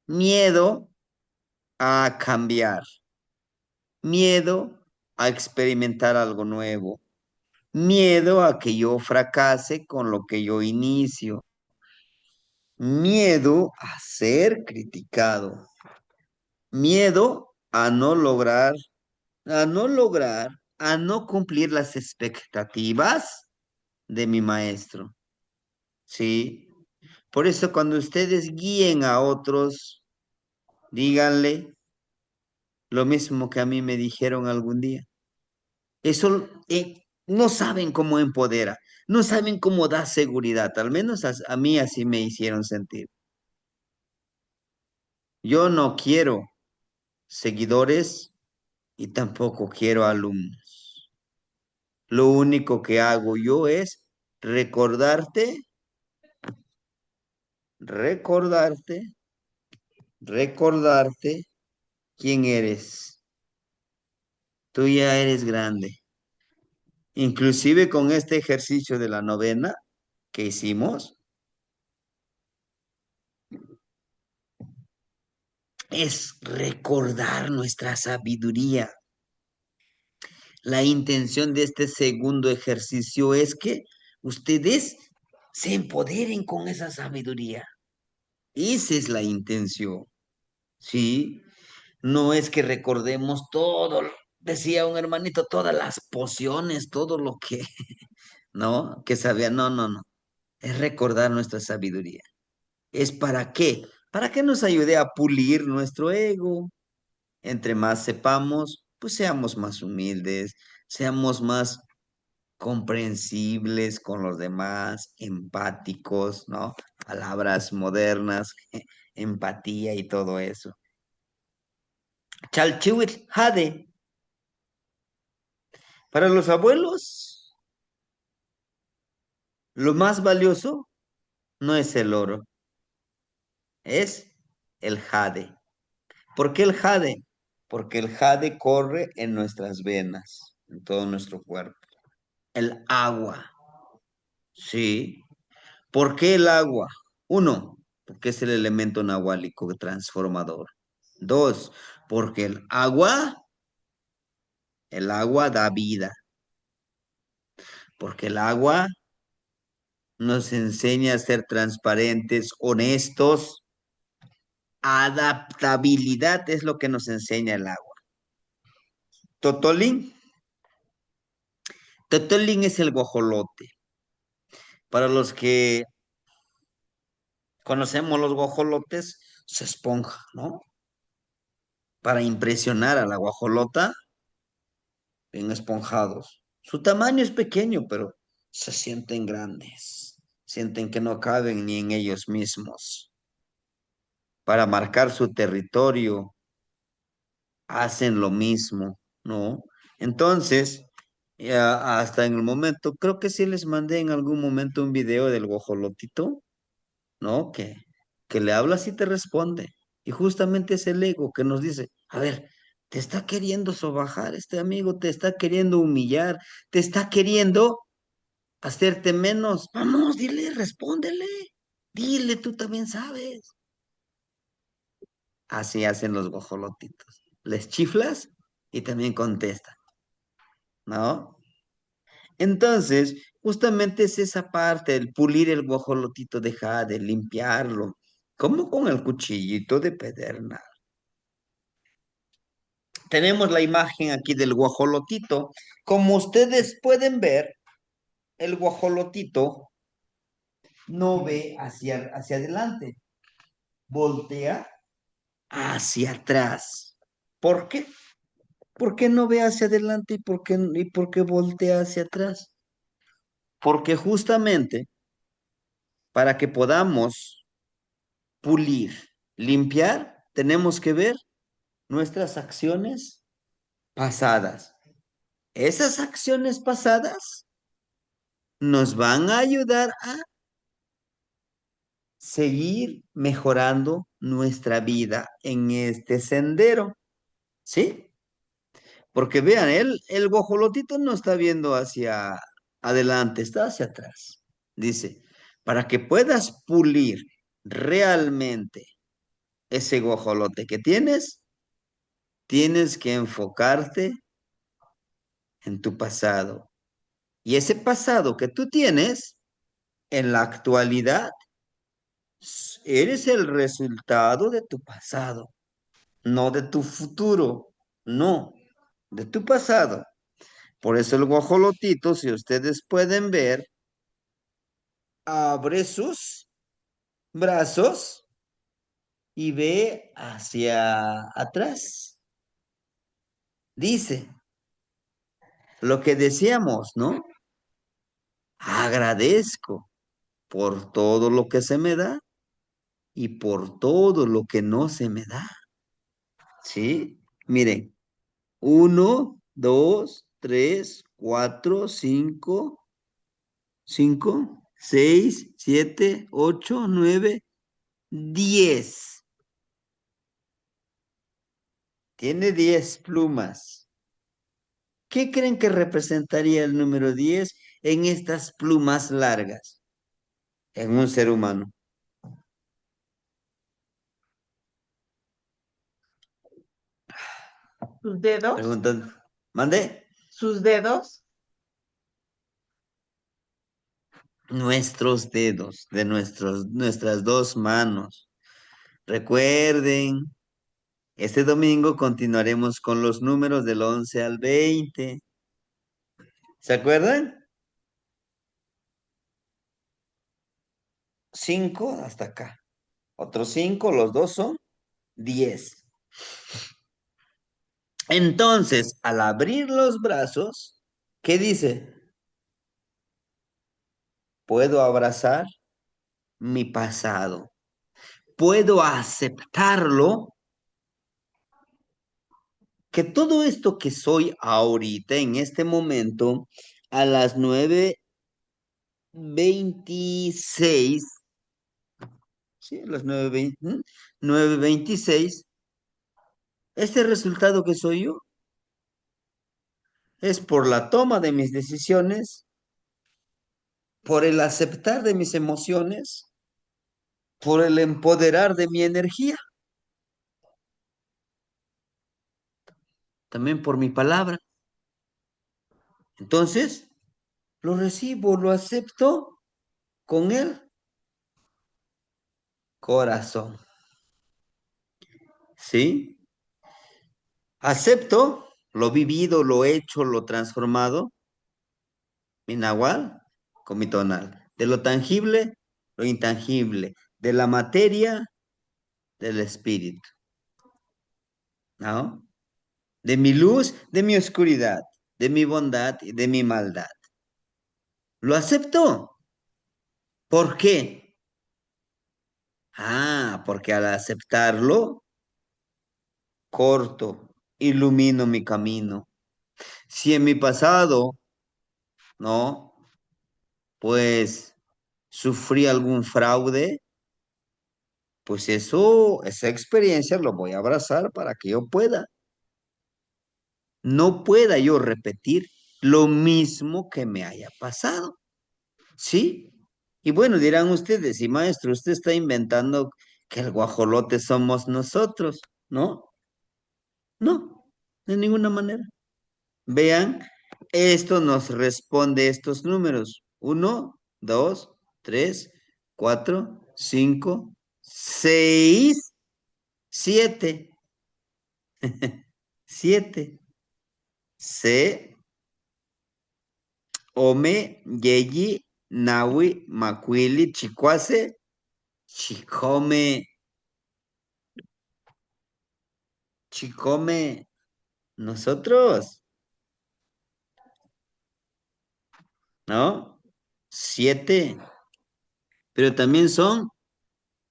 Miedo a cambiar, miedo a experimentar algo nuevo, miedo a que yo fracase con lo que yo inicio, miedo a ser criticado, miedo a no cumplir las expectativas de mi maestro. ¿Sí? Por eso cuando ustedes guíen a otros, díganle lo mismo que a mí me dijeron algún día. Eso no saben cómo empodera, no saben cómo da seguridad, al menos a mí así me hicieron sentir. Yo no quiero seguidores y tampoco quiero alumnos. Lo único que hago yo es recordarte, recordarte, recordarte quién eres. Tú ya eres grande. Inclusive con este ejercicio de la novena que hicimos, es recordar nuestra sabiduría. La intención de este segundo ejercicio es que ustedes se empoderen con esa sabiduría. Esa es la intención, ¿sí? No es que recordemos todo, decía un hermanito, todas las pociones, todo lo que, ¿no? Que sabía, no, no, no. Es recordar nuestra sabiduría. ¿Es para qué? Para que nos ayude a pulir nuestro ego. Entre más sepamos, pues seamos más humildes, seamos más comprensibles con los demás, empáticos, ¿no? Palabras modernas, empatía y todo eso. Chalchihuitl, jade. Para los abuelos, lo más valioso no es el oro, es el jade. ¿Por qué el jade? Porque el jade corre en nuestras venas, en todo nuestro cuerpo. El agua, ¿sí? ¿Por qué el agua? Uno, porque es el elemento nahuálico transformador. Dos, porque el agua da vida, porque el agua nos enseña a ser transparentes, honestos. Adaptabilidad es lo que nos enseña el agua. Totolín. Totolín es el guajolote. Para los que conocemos los guajolotes, se esponja, ¿no? Para impresionar a la guajolota, bien esponjados. Su tamaño es pequeño, pero se sienten grandes. Sienten que no caben ni en ellos mismos. Para marcar su territorio, hacen lo mismo, ¿no? Entonces, ya hasta en el momento, creo que sí les mandé en algún momento un video del guajolotito, ¿no? Que le hablas y te responde. Y justamente es el ego que nos dice, a ver, te está queriendo sobajar este amigo, te está queriendo humillar, te está queriendo hacerte menos. Vamos, dile, respóndele. Dile, tú también sabes. Así hacen los guajolotitos. Les chiflas y también contestan, ¿no? Entonces, justamente es esa parte, el pulir el guajolotito de jade, limpiarlo, como con el cuchillito de pedernal. Tenemos la imagen aquí del guajolotito. Como ustedes pueden ver, el guajolotito no ve hacia adelante, voltea hacia atrás. ¿Por qué? ¿Por qué no ve hacia adelante y por qué voltea hacia atrás? Porque justamente para que podamos pulir, limpiar, tenemos que ver nuestras acciones pasadas. Esas acciones pasadas nos van a ayudar a seguir mejorando nuestra vida en este sendero, ¿sí? Porque vean, el guajolotito no está viendo hacia adelante, está hacia atrás. Dice, para que puedas pulir realmente ese guajolote que tienes que enfocarte en tu pasado. Y ese pasado que tú tienes, en la actualidad, eres el resultado de tu pasado, no de tu futuro, no, de tu pasado. Por eso el guajolotito, si ustedes pueden ver, abre sus brazos y ve hacia atrás. Dice lo que decíamos, ¿no? Agradezco por todo lo que se me da y por todo lo que no se me da. ¿Sí? Miren, uno, dos, tres, cuatro, cinco, seis, siete, ocho, nueve, 10. Tiene 10 plumas. ¿Qué creen que representaría el número 10 en estas plumas largas en un ser humano? Sus dedos, Preguntan, ¿mande? sus dedos. Nuestros dedos de nuestras dos manos. Recuerden, este domingo continuaremos con los números del 11 al 20. ¿Se acuerdan? 5 hasta acá. Otros 5, los dos son 10. Entonces, al abrir los brazos, ¿qué dice? Puedo abrazar mi pasado. Puedo aceptarlo, que todo esto que soy ahorita, en este momento, a las 9:26, ¿sí? A las 9:26, este resultado que soy yo es por la toma de mis decisiones, por el aceptar de mis emociones, por el empoderar de mi energía, también por mi palabra. Entonces, lo recibo, lo acepto con el corazón. ¿Sí? Acepto lo vivido, lo hecho, lo transformado, mi nahual con mi tonal. De lo tangible, lo intangible. De la materia, del espíritu. ¿No? De mi luz, de mi oscuridad, de mi bondad y de mi maldad. Lo acepto. ¿Por qué? Porque al aceptarlo, corto, ilumino mi camino. Si en mi pasado, ¿no? Pues sufrí algún fraude, pues eso, esa experiencia lo voy a abrazar para que yo pueda. No pueda yo repetir lo mismo que me haya pasado. ¿Sí? Y bueno, dirán ustedes, y maestro, usted está inventando que el guajolote somos nosotros, ¿no? No, de ninguna manera. Vean, esto nos responde estos números. 1, 2, 3, 4, 5, 6, 7. 7. Se, Ome, Yeyi, Nawi, Macuili, Chicuase, Chicome, Chicome, nosotros, ¿no? 7. Pero también son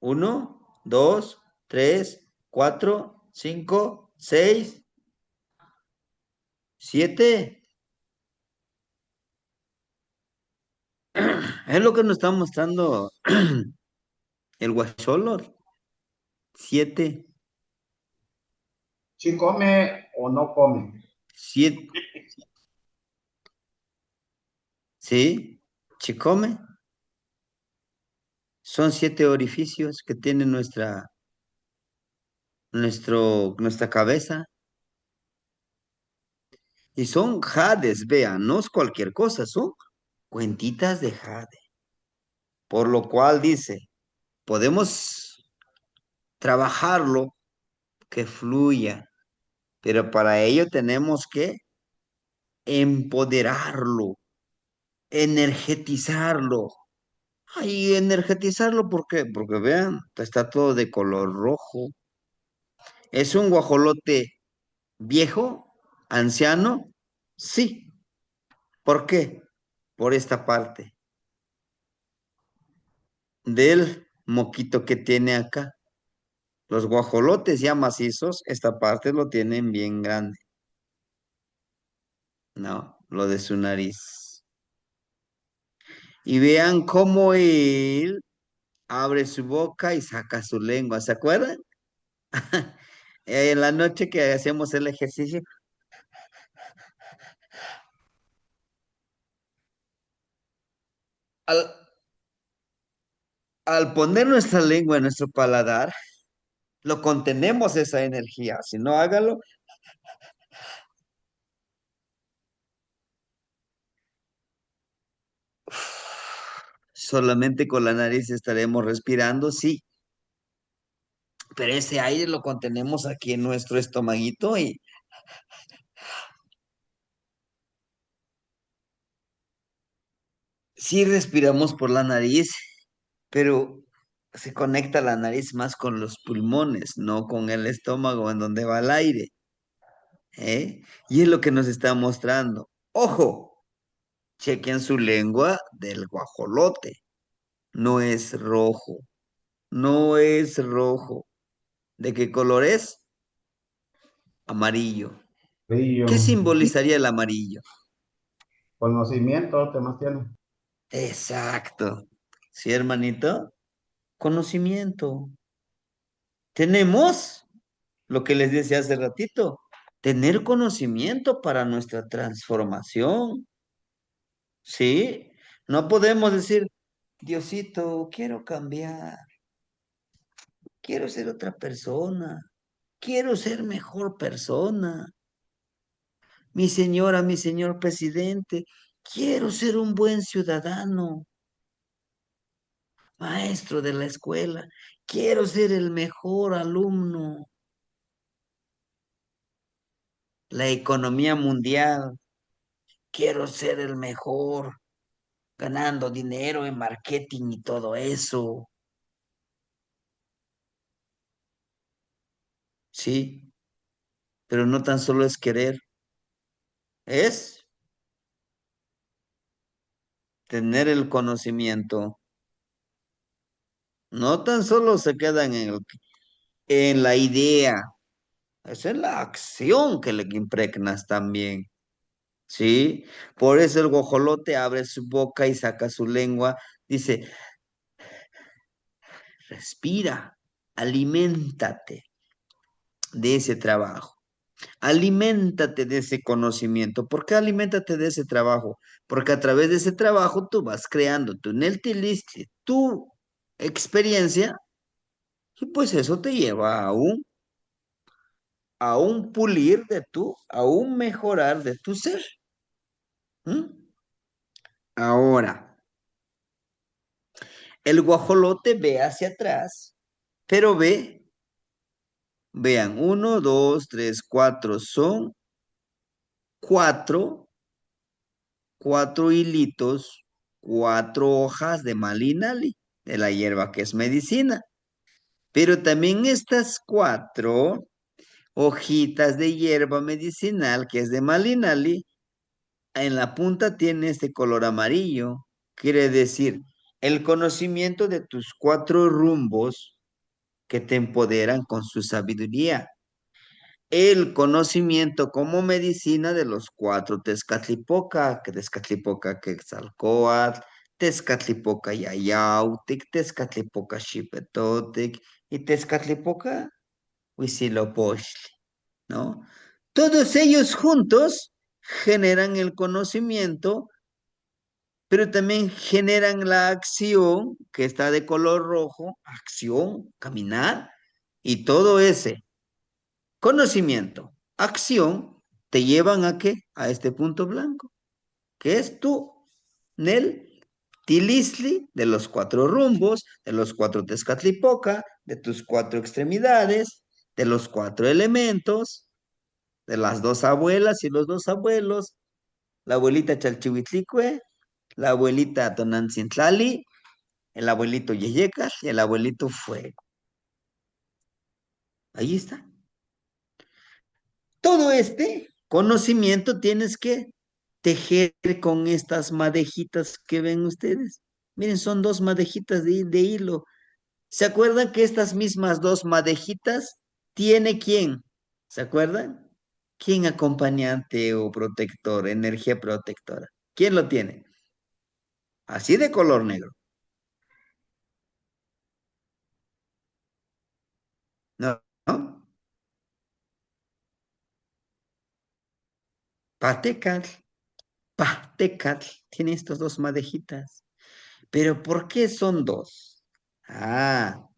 1, 2, 3, 4, 5, 6, 7. Es lo que nos está mostrando el guacholor. 7. Si come o no come. 7. ¿Sí? Chicome. Son 7 orificios que tiene nuestra cabeza. Y son jades, vean, no es cualquier cosa, son cuentitas de jade. Por lo cual dice, podemos trabajarlo, que fluya, pero para ello tenemos que empoderarlo, energetizarlo. Ay, energetizarlo, ¿por qué? Porque vean, está todo de color rojo. ¿Es un guajolote viejo, anciano? Sí. ¿Por qué? Por esta parte del moquito que tiene acá. Los guajolotes ya macizos, esta parte lo tienen bien grande. No, lo de su nariz. Y vean cómo él abre su boca y saca su lengua. ¿Se acuerdan? En la noche que hacemos el ejercicio, al, al poner nuestra lengua en nuestro paladar, lo contenemos esa energía. Si no, hágalo. Solamente con la nariz estaremos respirando, sí, pero ese aire lo contenemos aquí en nuestro estomaguito y sí respiramos por la nariz, pero se conecta la nariz más con los pulmones, no con el estómago en donde va el aire, ¿eh? Y es lo que nos está mostrando. Ojo, chequen su lengua del guajolote. No es rojo, no es rojo. ¿De qué color es? Amarillo. Brillo. ¿Qué simbolizaría el amarillo? Conocimiento, ¿qué más tiene? Exacto. ¿Sí, hermanito? Conocimiento. Tenemos lo que les decía hace ratito, tener conocimiento para nuestra transformación, ¿sí? No podemos decir, Diosito, quiero cambiar, quiero ser otra persona, quiero ser mejor persona. Mi señora, mi señor presidente, quiero ser un buen ciudadano, maestro de la escuela, quiero ser el mejor alumno, la economía mundial, quiero ser el mejor, ganando dinero en marketing y todo eso, sí, pero no tan solo es querer, es tener el conocimiento. No tan solo se quedan en la idea, es en la acción que le impregnas también. ¿Sí? Por eso el guajolote abre su boca y saca su lengua. Dice, respira, aliméntate de ese trabajo, aliméntate de ese conocimiento. ¿Por qué aliméntate de ese trabajo? Porque a través de ese trabajo tú vas creando tu Neltilist, tu experiencia, y pues eso te lleva a un pulir de tu, a un mejorar de tu ser. ¿Mm? Ahora, el guajolote ve hacia atrás, pero vean, uno, dos, tres, cuatro, son cuatro, cuatro hilitos, cuatro hojas de malinali, de la hierba que es medicina. Pero también estas cuatro hojitas de hierba medicinal que es de malinali, en la punta tiene este color amarillo. Quiere decir, el conocimiento de tus cuatro rumbos que te empoderan con su sabiduría. El conocimiento como medicina de los cuatro Tezcatlipoca, que Tezcatlipoca Quetzalcóatl, Tezcatlipoca Yayautic, Tezcatlipoca Xipetotic y Tezcatlipoca Huitzilopochtli, ¿no? Todos ellos juntos generan el conocimiento, pero también generan la acción, que está de color rojo, acción, caminar, y todo ese conocimiento, acción, te llevan a qué? A este punto blanco, que es tu Nel Tilisli de los cuatro rumbos, de los cuatro Tezcatlipoca, de tus cuatro extremidades, de los cuatro elementos, de las dos abuelas y los dos abuelos, la abuelita Chalchihuitlicue, la abuelita Tonancintlali, el abuelito Yeyecas y el abuelito Fuego. Ahí está. Todo este conocimiento tienes que tejer con estas madejitas que ven ustedes. Miren, son dos madejitas de hilo. ¿Se acuerdan que estas mismas dos madejitas tiene quién? ¿Se acuerdan? ¿Quién acompañante o protector, energía protectora? ¿Quién lo tiene? Así de color negro. ¿No? ¿No? Patecal. Patecal tiene estas dos madejitas. Pero ¿por qué son dos? Ah,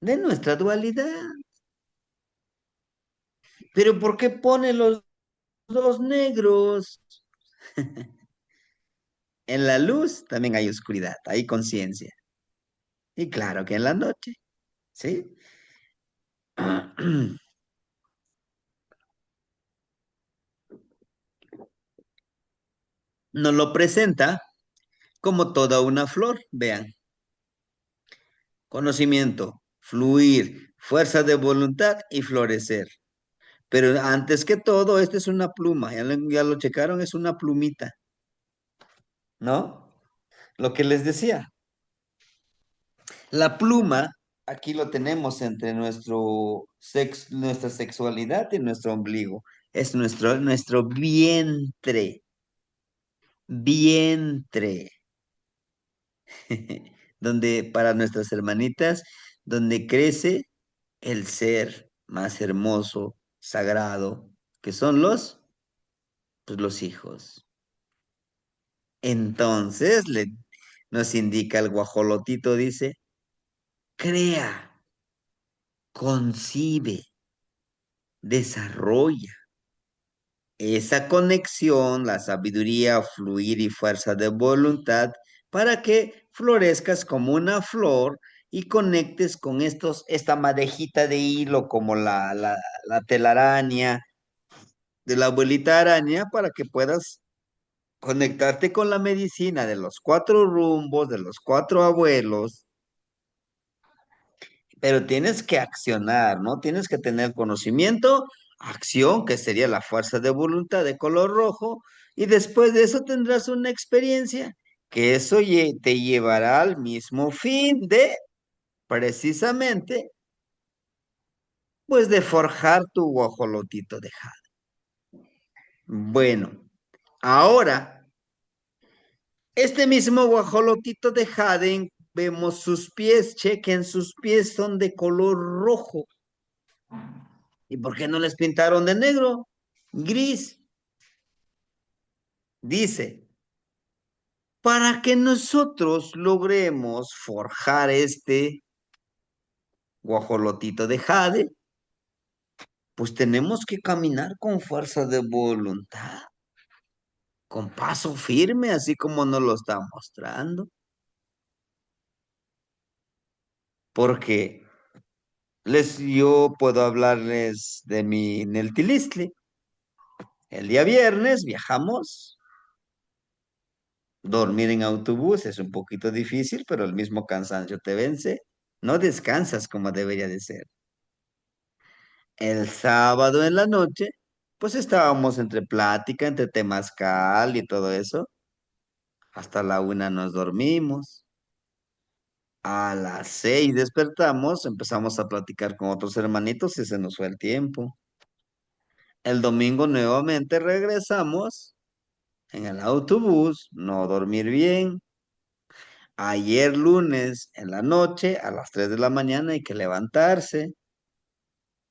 de nuestra dualidad. Pero ¿por qué pone los dos negros? En la luz también hay oscuridad, hay conciencia. Y claro que en la noche, ¿sí? Nos lo presenta como toda una flor, vean. Conocimiento, fluir, fuerza de voluntad y florecer. Pero antes que todo, esta es una pluma, ya lo checaron, es una plumita, ¿no? Lo que les decía, la pluma, aquí lo tenemos entre nuestra sexualidad y nuestro ombligo. Es nuestro vientre, vientre, donde para nuestras hermanitas, donde crece el ser más hermoso, sagrado que son pues los hijos. Entonces nos indica el guajolotito, dice, crea, concibe, desarrolla esa conexión, la sabiduría, fluir y fuerza de voluntad para que florezcas como una flor y conectes con esta madejita de hilo como la telaraña de la abuelita araña para que puedas conectarte con la medicina de los cuatro rumbos, de los cuatro abuelos, pero tienes que accionar, ¿no? Tienes que tener conocimiento, acción, que sería la fuerza de voluntad de color rojo, y después de eso tendrás una experiencia, que eso te llevará al mismo fin de, precisamente, pues de forjar tu guajolotito de jade. Bueno, ahora, este mismo guajolotito de jade, vemos sus pies, chequen, sus pies son de color rojo. ¿Y por qué no les pintaron de negro? Gris. Dice, para que nosotros logremos forjar este guajolotito de jade, pues tenemos que caminar con fuerza de voluntad, con paso firme, así como nos lo está mostrando. Porque yo puedo hablarles de mi Neltilistle. El día viernes viajamos. Dormir en autobús es un poquito difícil, pero el mismo cansancio te vence. No descansas como debería de ser. El sábado en la noche, pues estábamos entre plática, entre temazcal y todo eso. Hasta la 1 nos dormimos. A las 6 despertamos, empezamos a platicar con otros hermanitos y se nos fue el tiempo. El domingo nuevamente regresamos en el autobús, no dormir bien. Ayer lunes en la noche, a las 3 de la mañana, hay que levantarse.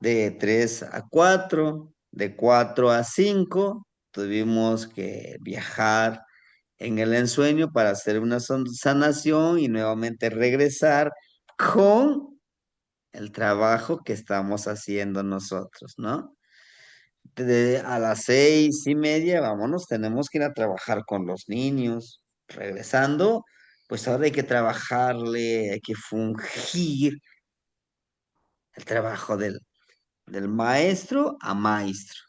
De 3 a 4, de 4 a 5, tuvimos que viajar en el ensueño para hacer una sanación y nuevamente regresar con el trabajo que estamos haciendo nosotros, ¿no? A las 6:30, vámonos, tenemos que ir a trabajar con los niños. Regresando, pues ahora hay que trabajarle, hay que fungir el trabajo del maestro a maestro.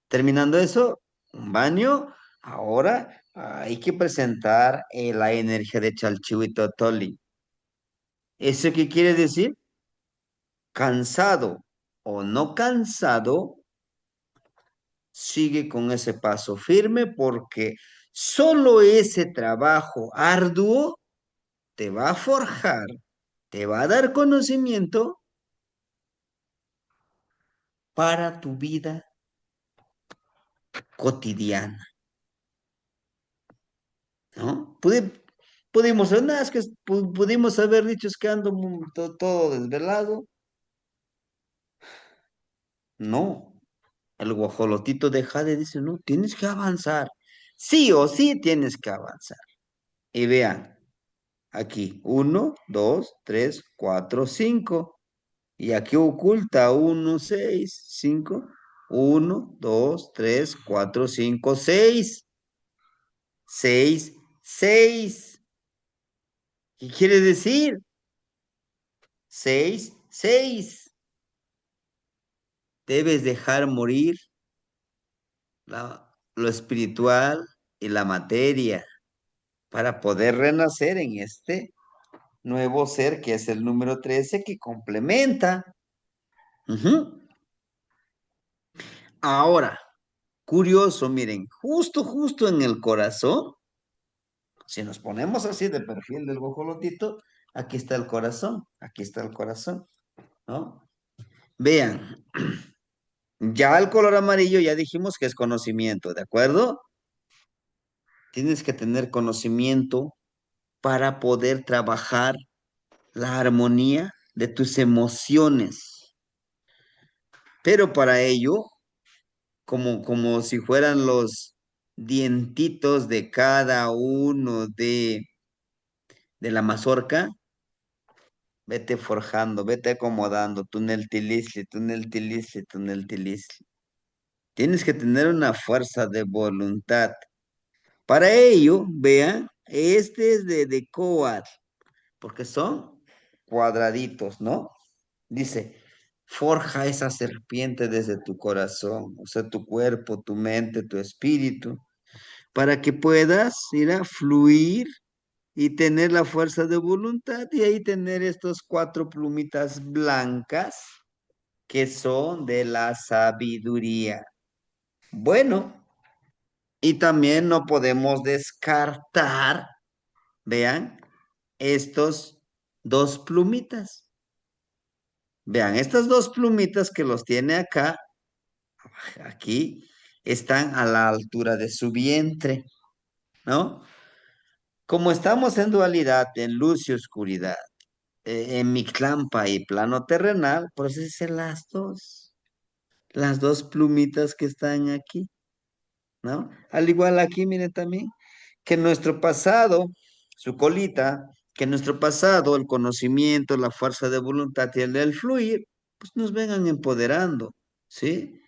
Terminando eso, un baño, ahora hay que presentar la energía de Chalchihuitl y Totoli. ¿Eso qué quiere decir? Cansado o no cansado, sigue con ese paso firme porque solo ese trabajo arduo te va a forjar, te va a dar conocimiento para tu vida cotidiana, ¿no? Pudimos, nada, es que pudimos haber dicho es que ando todo desvelado. No, el guajolotito de Jade dice, no, tienes que avanzar. Sí o sí tienes que avanzar. Y vean, aquí, 1, 2, 3, 4, 5. Y aquí oculta 1, 6, 5. 1, 2, 3, 4, 5, 6. 6, 6. ¿Qué quiere decir? 6, 6. Debes dejar morir lo espiritual y la materia para poder renacer en este nuevo ser que es el número 13 que complementa. Ujú. Ahora, curioso, miren, justo en el corazón, si nos ponemos así de perfil del guajolotito, aquí está el corazón, aquí está el corazón, ¿no? Vean, ya el color amarillo ya dijimos que es conocimiento, ¿de acuerdo? Tienes que tener conocimiento para poder trabajar la armonía de tus emociones. Pero para ello como si fueran los dientitos de cada uno de la mazorca. Vete forjando, vete acomodando, túnel tilisli, túnel tilisli, túnel tilisli. Tienes que tener una fuerza de voluntad. Para ello, vean, este es de Coat, porque son cuadraditos, ¿no? Dice, forja esa serpiente desde tu corazón, o sea, tu cuerpo, tu mente, tu espíritu, para que puedas ir a fluir y tener la fuerza de voluntad y ahí tener estos cuatro plumitas blancas que son de la sabiduría. Bueno, y también no podemos descartar, vean, estos dos plumitas. Vean, estas dos plumitas que los tiene acá, aquí, están a la altura de su vientre, ¿no? Como estamos en dualidad, en luz y oscuridad, en Mictlampa y plano terrenal, pues es las dos plumitas que están aquí, ¿no? Al igual aquí, miren también, que nuestro pasado, su colita, que nuestro pasado, el conocimiento, la fuerza de voluntad y el del fluir, pues nos vengan empoderando, ¿sí?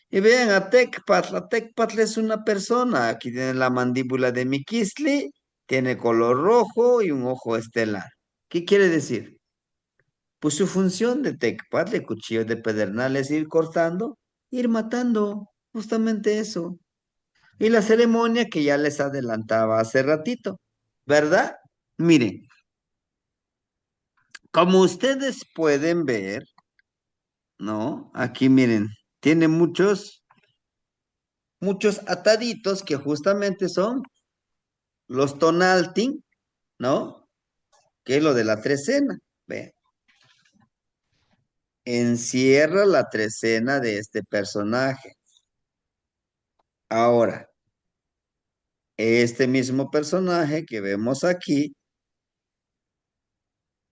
Y vean a Tecpatl, la Tecpatl es una persona, aquí tiene la mandíbula de Miquisli, tiene color rojo y un ojo estelar. ¿Qué quiere decir? Pues su función de Tecpat, de cuchillo de pedernal, es ir cortando, ir matando, justamente eso. Y la ceremonia que ya les adelantaba hace ratito, ¿verdad? Miren, como ustedes pueden ver, ¿no? Aquí miren, tiene muchos ataditos que justamente son los tonaltin, ¿no? Que es lo de la trecena. Vean, encierra la trecena de este personaje. Ahora, este mismo personaje que vemos aquí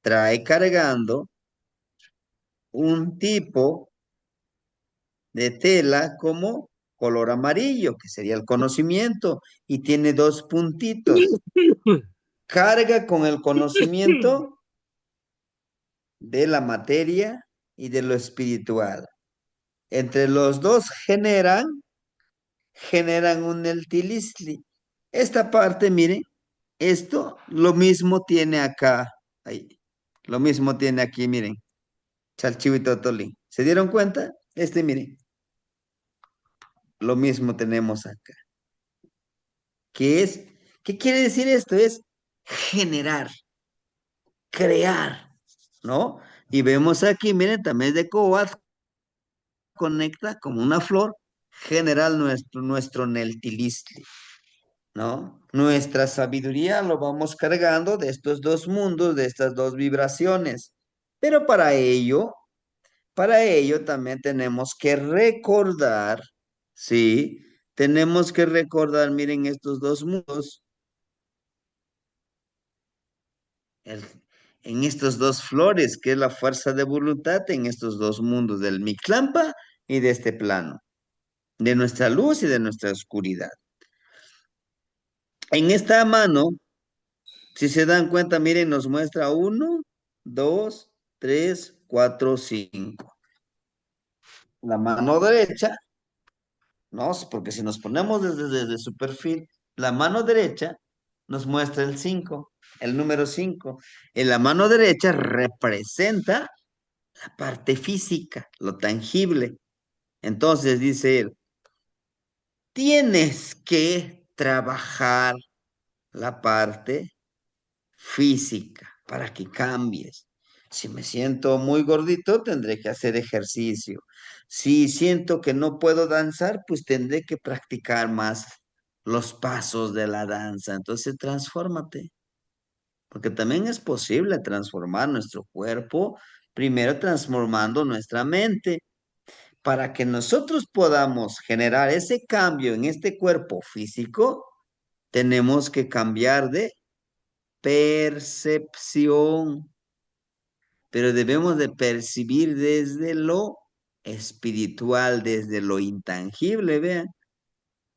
trae cargando un tipo de tela como color amarillo, que sería el conocimiento, y tiene dos puntitos. Carga con el conocimiento de la materia y de lo espiritual. Entre los dos generan un eltilisli. Esta parte, miren, esto lo mismo tiene acá. Ahí. Lo mismo tiene aquí, miren. Chalchivo y Totolín. ¿Se dieron cuenta? Miren, lo mismo tenemos acá. ¿Qué es? ¿Qué quiere decir esto? Es generar, crear, ¿no? Y vemos aquí, miren, también de Coat conecta como una flor general nuestro Neltilistli, ¿no? Nuestra sabiduría lo vamos cargando de estos dos mundos, de estas dos vibraciones. Pero para ello también tenemos que recordar, ¿sí? Tenemos que recordar, miren, estos dos mundos, el- en estos dos flores, que es la fuerza de voluntad en estos dos mundos, del Mictlampa y de este plano, de nuestra luz y de nuestra oscuridad. En esta mano, si se dan cuenta, miren, nos muestra 1, 2, 3, 4, 5. La mano derecha, ¿no? Porque si nos ponemos desde su perfil, la mano derecha nos muestra el 5, el número 5. En la mano derecha representa la parte física, lo tangible. Entonces dice él, tienes que trabajar la parte física para que cambies. Si me siento muy gordito, tendré que hacer ejercicio. Si siento que no puedo danzar, pues tendré que practicar más los pasos de la danza. Entonces, transfórmate, porque también es posible transformar nuestro cuerpo, primero transformando nuestra mente. Para que nosotros podamos generar ese cambio en este cuerpo físico, tenemos que cambiar de percepción, pero debemos de percibir desde lo espiritual desde lo intangible, vean.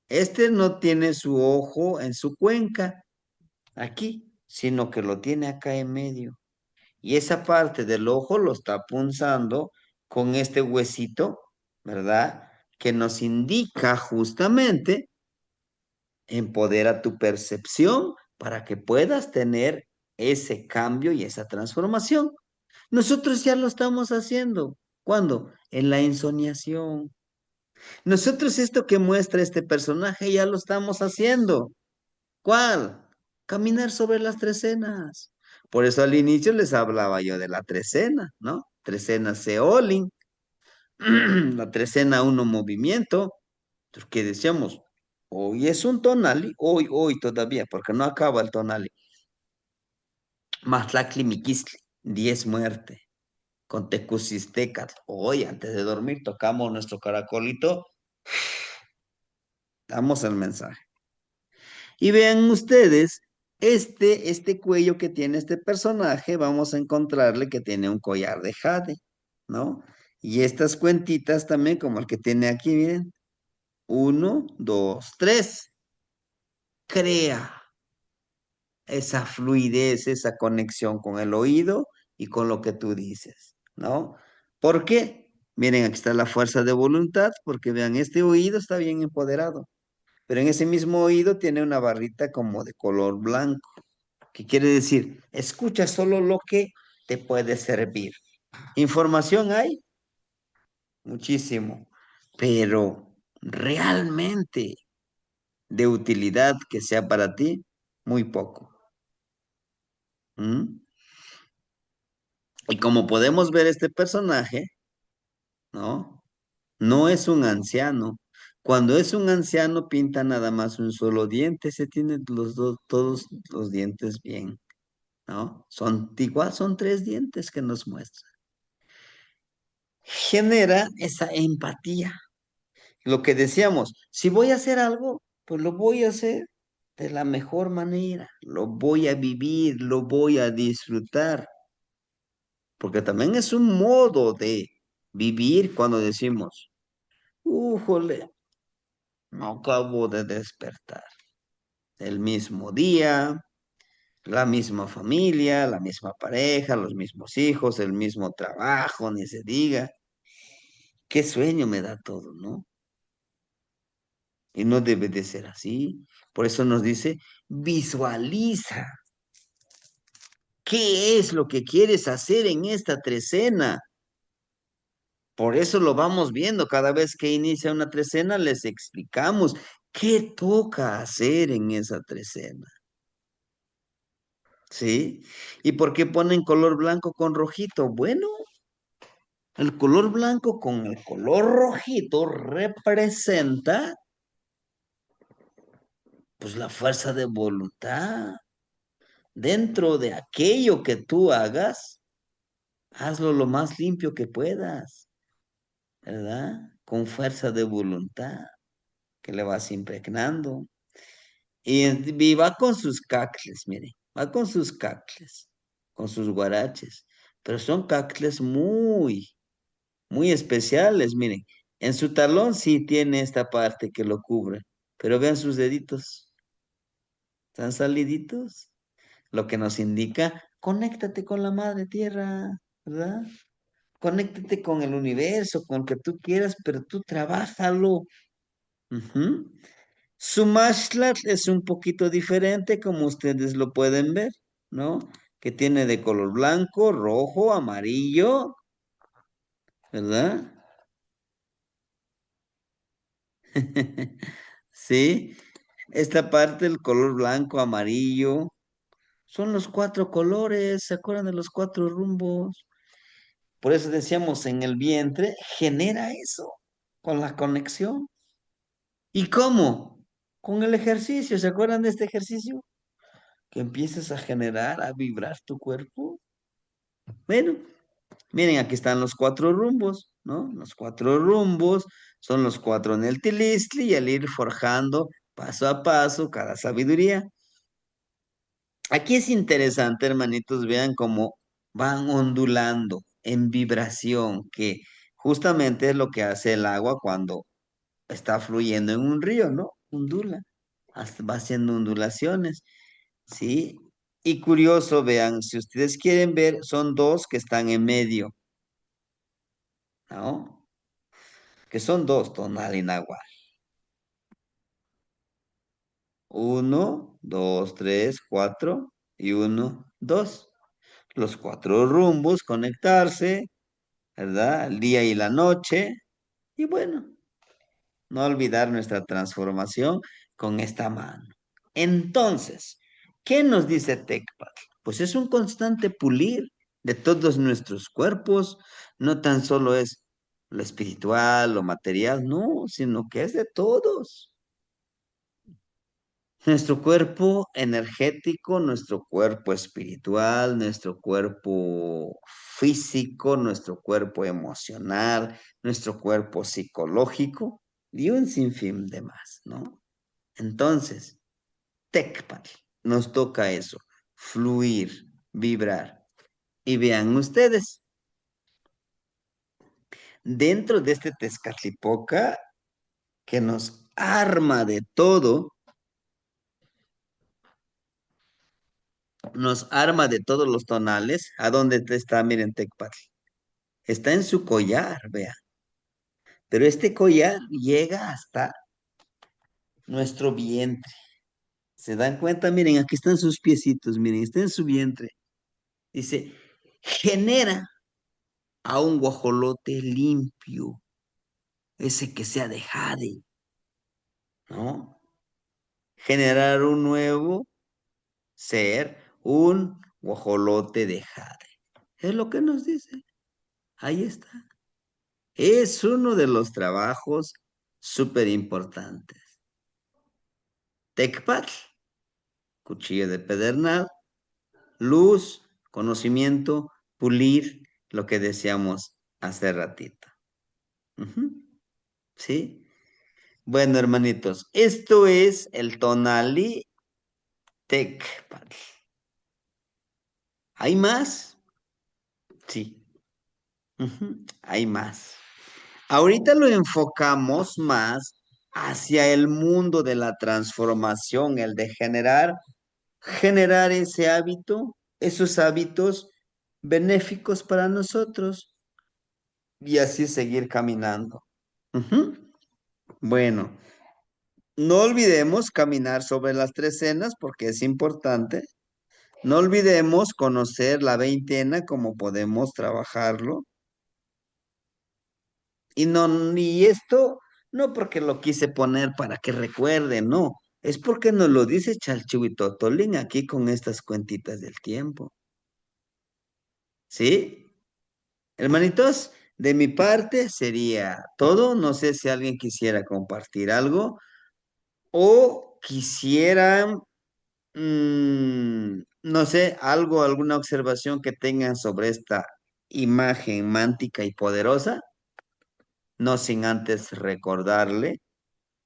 Este no tiene su ojo en su cuenca, aquí, sino que lo tiene acá en medio. Y esa parte del ojo lo está punzando con este huesito, ¿verdad? Que nos indica justamente, empodera tu percepción para que puedas tener ese cambio y esa transformación. Nosotros ya lo estamos haciendo. ¿Cuándo? En la ensoñación. Nosotros esto que muestra este personaje ya lo estamos haciendo. ¿Cuál? Caminar sobre las trecenas. Por eso al inicio les hablaba yo de la trecena, ¿no? Trecena Seolin, la trecena uno movimiento, porque decíamos, hoy es un tonali, hoy todavía, porque no acaba el tonali. Matlacli Miquisli, 10 muerte, con Tecusistecatl. Hoy antes de dormir tocamos nuestro caracolito, damos el mensaje. Y vean ustedes, este cuello que tiene este personaje, vamos a encontrarle que tiene un collar de jade, ¿no? Y estas cuentitas también, como el que tiene aquí, miren. 1, 2, 3. Crea esa fluidez, esa conexión con el oído y con lo que tú dices, ¿no? ¿Por qué? Miren, aquí está la fuerza de voluntad, porque vean, este oído está bien empoderado, pero en ese mismo oído tiene una barrita como de color blanco. ¿Qué quiere decir? Escucha solo lo que te puede servir. Información hay muchísimo, pero realmente de utilidad que sea para ti, muy poco. ¿Mm? Y como podemos ver este personaje, ¿no? No es un anciano. Cuando es un anciano pinta nada más un solo diente, se tienen los dos, todos los dientes bien, ¿no? Igual son 3 dientes que nos muestran. Genera esa empatía. Lo que decíamos, si voy a hacer algo, pues lo voy a hacer de la mejor manera, lo voy a vivir, lo voy a disfrutar, porque también es un modo de vivir cuando decimos, ¡újole! No acabo de despertar. El mismo día, la misma familia, la misma pareja, los mismos hijos, el mismo trabajo, ni se diga. Qué sueño me da todo, ¿no? Y no debe de ser así. Por eso nos dice, visualiza. ¿Qué es lo que quieres hacer en esta trecena? Por eso lo vamos viendo. Cada vez que inicia una trecena, les explicamos qué toca hacer en esa trecena. ¿Sí? ¿Y por qué ponen color blanco con rojito? Bueno, el color blanco con el color rojito representa pues la fuerza de voluntad. Dentro de aquello que tú hagas, hazlo lo más limpio que puedas, ¿verdad? Con fuerza de voluntad que le vas impregnando. Y va con sus cacles, mire, va con sus cacles, con sus guaraches, pero son cacles muy especiales, miren. En su talón sí tiene esta parte que lo cubre, pero vean sus deditos, están saliditos, lo que nos indica, conéctate con la madre tierra, ¿verdad? Conéctate con el universo, con lo que tú quieras, pero tú trabájalo. Ujú. Su mashlat es un poquito diferente, como ustedes lo pueden ver, ¿no? Que tiene de color blanco, rojo, amarillo, ¿verdad? Sí, esta parte, el color blanco, amarillo, son los 4 colores, ¿se acuerdan de los 4 rumbos? Por eso decíamos, en el vientre genera eso, con la conexión. ¿Y cómo? Con el ejercicio, ¿se acuerdan de este ejercicio? Que empieces a generar, a vibrar tu cuerpo. Bueno, miren, aquí están los 4 rumbos, ¿no? Los 4 rumbos son los 4 en el tilistli y al ir forjando paso a paso cada sabiduría. Aquí es interesante, hermanitos, vean cómo van ondulando en vibración, que Justamente es lo que hace el agua cuando está fluyendo en un río, ¿no? Ondula, va haciendo ondulaciones, ¿sí? Y curioso, vean, si ustedes quieren ver, son dos que están en medio, ¿no? Que son dos, tonal y nahual. Uno, dos, tres, cuatro, y uno, dos. Los cuatro rumbos, conectarse, ¿verdad? El día y la noche, y bueno, no olvidar nuestra transformación con esta mano. Entonces, ¿qué nos dice Tecpat? Pues es un constante pulir de todos nuestros cuerpos, no tan solo es lo espiritual, lo material, no, sino que es de todos. Nuestro cuerpo energético, nuestro cuerpo espiritual, nuestro cuerpo físico, nuestro cuerpo emocional, nuestro cuerpo psicológico y un sinfín de más, ¿no? Entonces, Tecpat, nos toca eso, fluir, vibrar. Y vean ustedes, dentro de este Tezcatlipoca que nos arma de todo, nos arma de todos los tonales. ¿A dónde está? Miren, Tecpatl. Está en su collar, vea. Pero este collar llega hasta nuestro vientre. ¿Se dan cuenta? Miren, aquí están sus piecitos, miren, está en su vientre. Dice, genera a un guajolote limpio, ese que sea de jade, ¿no? Generar un nuevo ser, un guajolote de jade. Es lo que nos dice. Ahí está. Es uno de los trabajos súper importantes. Tecpat, cuchillo de pedernal, luz, conocimiento, pulir, lo que decíamos hace ratito. Ujú. ¿Sí? Bueno, hermanitos, esto es el tonali Tecpat. ¿Hay más? Sí. Ujú, hay más. Ahorita lo enfocamos más hacia el mundo de la transformación, el de generar ese hábito, esos hábitos benéficos para nosotros y así seguir caminando. Ujú. Bueno, no olvidemos caminar sobre las tres cenas porque es importante. No olvidemos conocer la veintena, cómo podemos trabajarlo. Y no, y esto no porque lo quise poner para que recuerden, no. Es porque nos lo dice Chalchihuitotolín aquí con estas cuentitas del tiempo. ¿Sí? Hermanitos, de mi parte sería todo. No sé si alguien quisiera compartir algo o quisieran, no sé, algo, alguna observación que tengan sobre esta imagen mántica y poderosa, no sin antes recordarle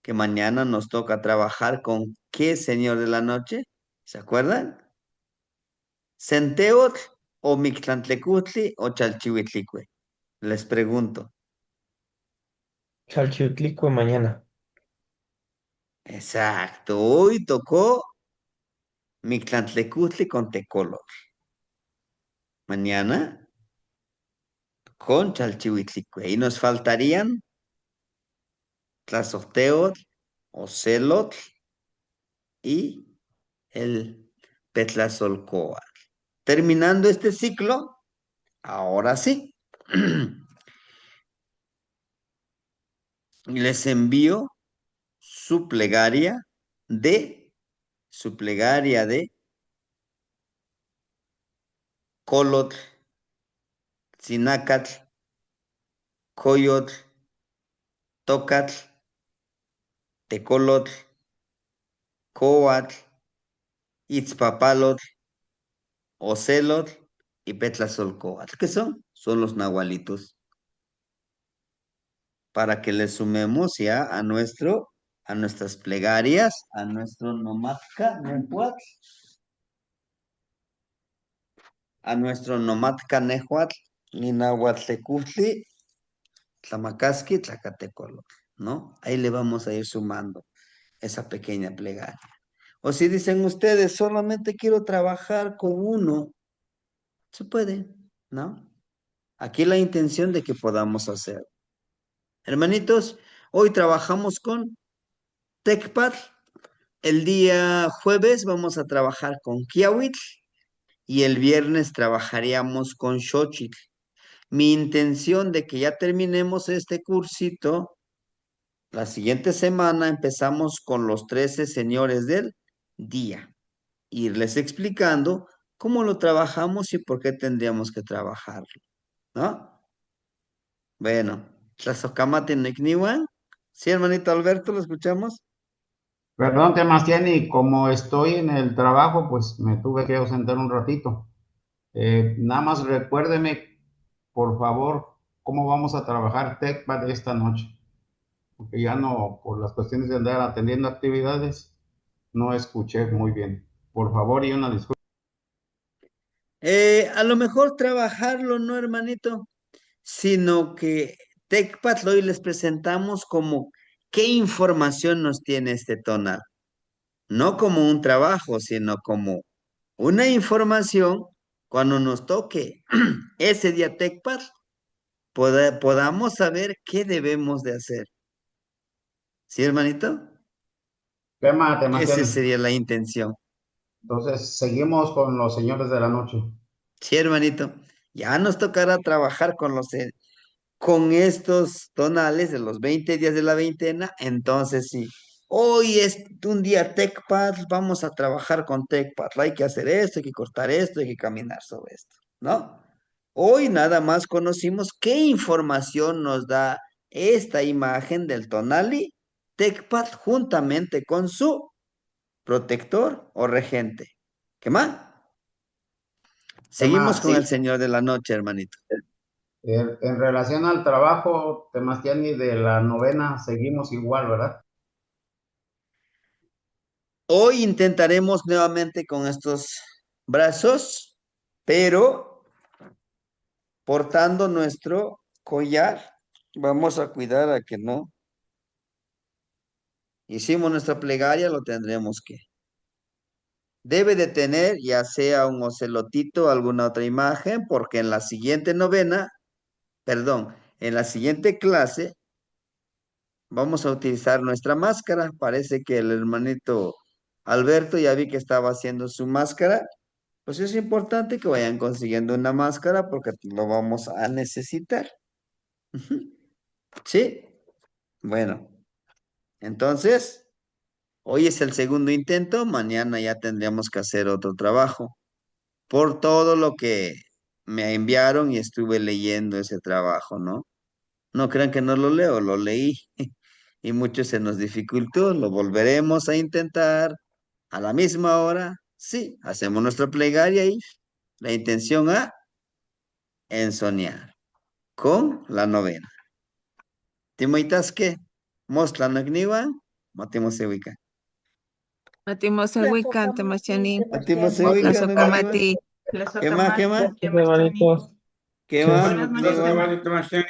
que mañana nos toca trabajar con ¿qué señor de la noche? ¿Se acuerdan? ¿Centeotl o Mictlantecutli o Chalchihuitlicue? Les pregunto. Chalchiuhtlicue mañana. Exacto, hoy tocó Mictlantecutli con Tecolotl. Mañana con Chalchihuitlicue. Y nos faltarían Tlazoteotl, Ocelotl y el Petlazolcoatl. Terminando este ciclo, ahora sí. Les envío su plegaria de, su plegaria de Colotl, Sinacatl, Coyotl, Tocatl, Tecolotl, Coatl, Itzpapalotl, Ocelotl y Petlazolcoatl. ¿Qué son? Son los nahualitos. Para que le sumemos ya a nuestras plegarias, a nuestro nomatka nehuatl, a nuestro nomatka nehuatl, Ninahuatlecutli, Tlamacasqui, Tlacatecolo, ¿no? Ahí le vamos a ir sumando esa pequeña plegaria. O si dicen ustedes, solamente quiero trabajar con uno, se puede, ¿no? Aquí la intención de que podamos hacer. Hermanitos, hoy trabajamos con TechPad. El día jueves vamos a trabajar con Kiawitl y el viernes trabajaríamos con Xochitl. Mi intención de que ya terminemos este cursito, la siguiente semana empezamos con los 13 señores del día. Irles explicando cómo lo trabajamos y por qué tendríamos que trabajarlo, ¿no? Bueno, Tlazocamate Necniwan. Sí, hermanito Alberto, ¿lo escuchamos? Perdón, Temastiani, como estoy en el trabajo, pues me tuve que ausentar un ratito. Nada más recuérdeme, por favor, cómo vamos a trabajar TechPad esta noche, porque ya no, por las cuestiones de andar atendiendo actividades, no escuché muy bien. Por favor, y una disculpa. A lo mejor trabajarlo, no, hermanito, sino que TechPad hoy les presentamos como qué información nos tiene este tonal. No como un trabajo, sino como una información cuando nos toque ese día TechPad, podamos saber qué debemos de hacer. ¿Sí, hermanito? Tema, Esa Temastiani. sería la intención. Entonces, seguimos con los señores de la noche. Sí, hermanito. Ya nos tocará trabajar con estos tonales de los 20 días de la veintena. Entonces, sí, hoy es un día TechPad, vamos a trabajar con TechPad. Hay que hacer esto, hay que cortar esto, hay que caminar sobre esto, ¿no? Hoy nada más conocimos qué información nos da esta imagen del tonali TechPad juntamente con su protector o regente. ¿Qué más? Seguimos Tema, con sí. el Señor de la Noche, hermanito. En relación al trabajo, Temastiani, de la novena, seguimos igual, ¿verdad? Hoy intentaremos nuevamente con estos brazos, pero portando nuestro collar. Vamos a cuidar a que no. Hicimos nuestra plegaria, lo tendremos que. Debe de tener ya sea un ocelotito, alguna otra imagen, porque en la siguiente novena, perdón, en la siguiente clase vamos a utilizar nuestra máscara. Parece que el hermanito Alberto ya vi que estaba haciendo su máscara. Pues es importante que vayan consiguiendo una máscara porque lo vamos a necesitar. Ujú. ¿Sí? Bueno, entonces, hoy es el segundo intento, mañana ya tendríamos que hacer otro trabajo. Por todo lo que me enviaron y estuve leyendo ese trabajo, ¿no? No crean que no lo leo, lo leí y mucho se nos dificultó, lo volveremos a intentar a la misma hora. Sí, hacemos nuestra plegaria y la intención a ensoñar con la novena. Timoitasque, mosla nagniwan, matimosewika. Matimoselwikan, Temachani, Matimosewika nagniwan. Tlazokamati, ¿Qué más? ¿Qué más? Hermanitos. ¿Qué Sí. más? Buenas noches, Nagniwan. hermano.